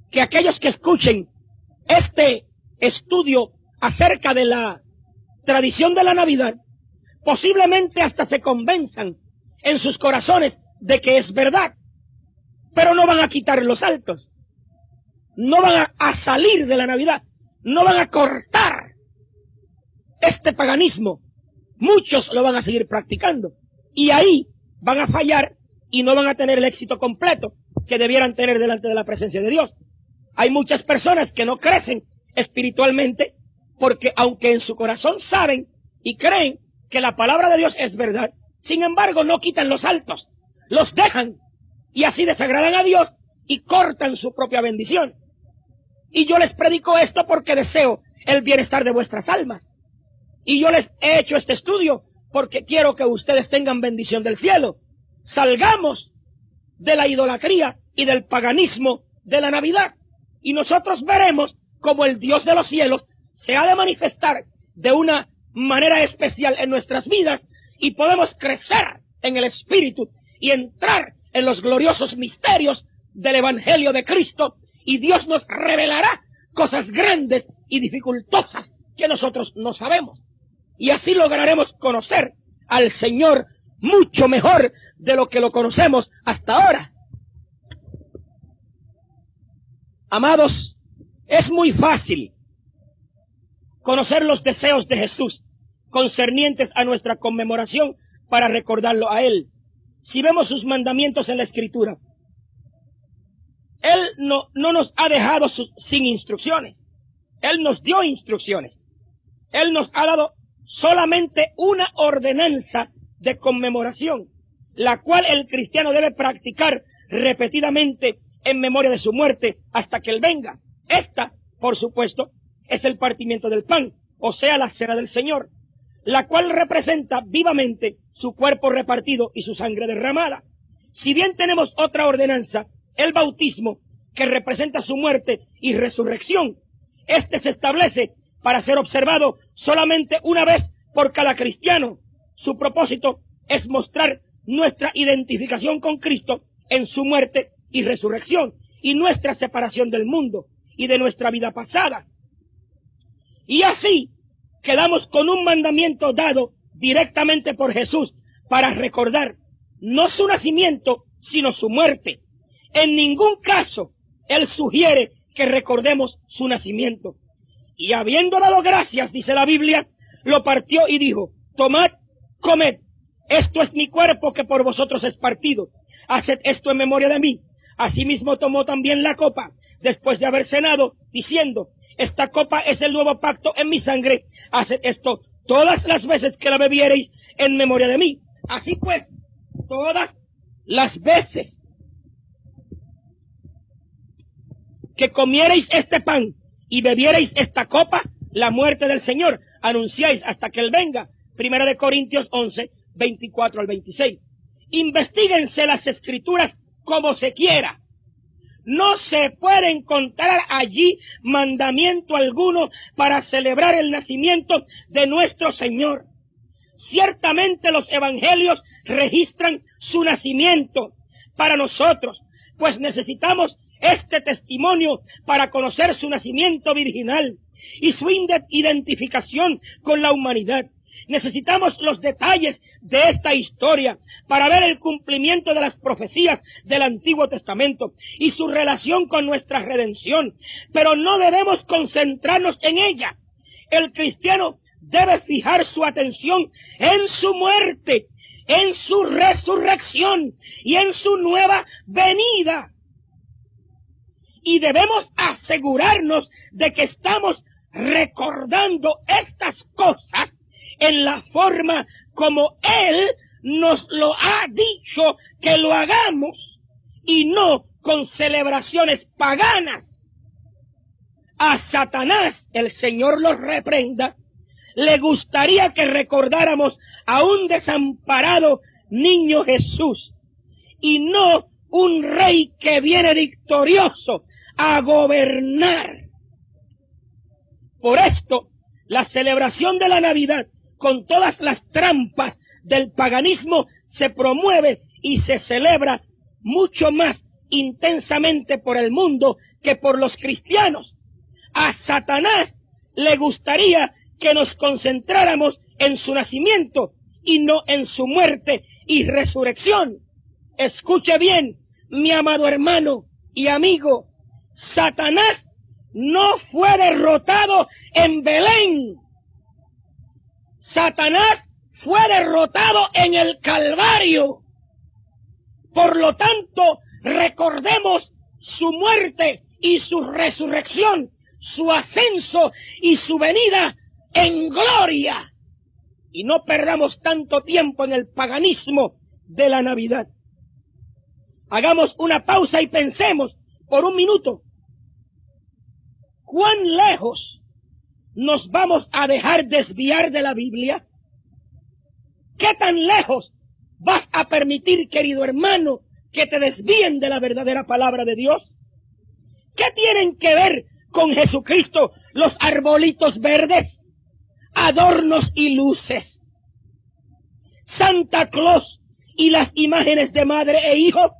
que aquellos que escuchen este estudio acerca de la tradición de la Navidad, posiblemente hasta se convenzan en sus corazones de que es verdad, pero no van a quitar los altos, no van a salir de la Navidad, no van a cortar este paganismo. Muchos lo van a seguir practicando y ahí van a fallar y no van a tener el éxito completo que debieran tener delante de la presencia de Dios. Hay muchas personas que no crecen espiritualmente porque aunque en su corazón saben y creen que la palabra de Dios es verdad, sin embargo no quitan los altos, los dejan y así desagradan a Dios y cortan su propia bendición. Y yo les predico esto porque deseo el bienestar de vuestras almas. Y yo les he hecho este estudio porque quiero que ustedes tengan bendición del cielo. Salgamos de la idolatría y del paganismo de la Navidad. Y nosotros veremos cómo el Dios de los cielos se ha de manifestar de una manera especial en nuestras vidas y podemos crecer en el Espíritu y entrar en los gloriosos misterios del Evangelio de Cristo y Dios nos revelará cosas grandes y dificultosas que nosotros no sabemos. Y así lograremos conocer al Señor mucho mejor de lo que lo conocemos hasta ahora. Amados, es muy fácil conocer los deseos de Jesús concernientes a nuestra conmemoración para recordarlo a Él. Si vemos sus mandamientos en la Escritura, Él no nos ha dejado sin instrucciones. Él nos dio instrucciones. Él nos ha dado solamente una ordenanza de conmemoración, la cual el cristiano debe practicar repetidamente en memoria de su muerte hasta que Él venga. Esta, por supuesto, es el partimiento del pan, o sea, la cena del Señor, la cual representa vivamente su cuerpo repartido y su sangre derramada. Si bien tenemos otra ordenanza, el bautismo, que representa su muerte y resurrección, este se establece para ser observado solamente una vez por cada cristiano. Su propósito es mostrar nuestra identificación con Cristo en su muerte y resurrección y nuestra separación del mundo y de nuestra vida pasada. Y así quedamos con un mandamiento dado directamente por Jesús para recordar no su nacimiento, sino su muerte. En ningún caso Él sugiere que recordemos su nacimiento. Y habiendo dado gracias, dice la Biblia, lo partió y dijo: tomad, comed, esto es mi cuerpo que por vosotros es partido. Haced esto en memoria de mí. Asimismo tomó también la copa, después de haber cenado, diciendo: esta copa es el nuevo pacto en mi sangre. Haced esto todas las veces que la bebiereis en memoria de mí. Así pues, todas las veces que comiereis este pan y bebiereis esta copa, la muerte del Señor anunciáis hasta que Él venga. 1 Corintios 11, 24 al 26. Investíguense las Escrituras como se quiera. No se puede encontrar allí mandamiento alguno para celebrar el nacimiento de nuestro Señor. Ciertamente los evangelios registran su nacimiento para nosotros, pues necesitamos este testimonio para conocer su nacimiento virginal y su identificación con la humanidad. Necesitamos los detalles de esta historia para ver el cumplimiento de las profecías del Antiguo Testamento y su relación con nuestra redención. Pero no debemos concentrarnos en ella. El cristiano debe fijar su atención en su muerte, en su resurrección y en su nueva venida. Y debemos asegurarnos de que estamos recordando estas cosas en la forma como Él nos lo ha dicho que lo hagamos, y no con celebraciones paganas. A Satanás, el Señor lo reprenda, le gustaría que recordáramos a un desamparado niño Jesús, y no un rey que viene victorioso a gobernar. Por esto, la celebración de la Navidad, con todas las trampas del paganismo, se promueve y se celebra mucho más intensamente por el mundo que por los cristianos. A Satanás le gustaría que nos concentráramos en su nacimiento y no en su muerte y resurrección. Escuche bien, mi amado hermano y amigo, Satanás no fue derrotado en Belén. Satanás fue derrotado en el Calvario. Por lo tanto, recordemos su muerte y su resurrección, su ascenso y su venida en gloria. Y no perdamos tanto tiempo en el paganismo de la Navidad. Hagamos una pausa y pensemos por un minuto. ¿Cuán lejos nos vamos a dejar desviar de la Biblia? ¿Qué tan lejos vas a permitir, querido hermano, que te desvíen de la verdadera palabra de Dios? ¿Qué tienen que ver con Jesucristo los arbolitos verdes, adornos y luces, Santa Claus y las imágenes de madre e hijo?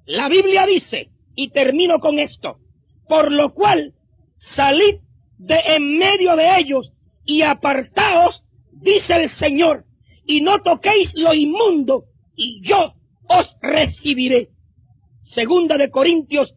La Biblia dice, y termino con esto, por lo cual salid de en medio de ellos y apartaos, dice el Señor, y no toquéis lo inmundo, y yo os recibiré. Segunda de Corintios,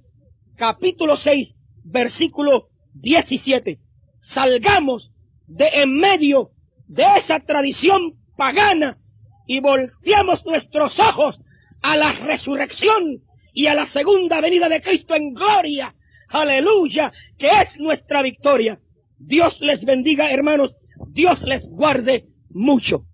capítulo 6, versículo 17. Salgamos de en medio de esa tradición pagana y volteamos nuestros ojos a la resurrección y a la segunda venida de Cristo en gloria. Aleluya, que es nuestra victoria. Dios les bendiga, hermanos. Dios les guarde mucho.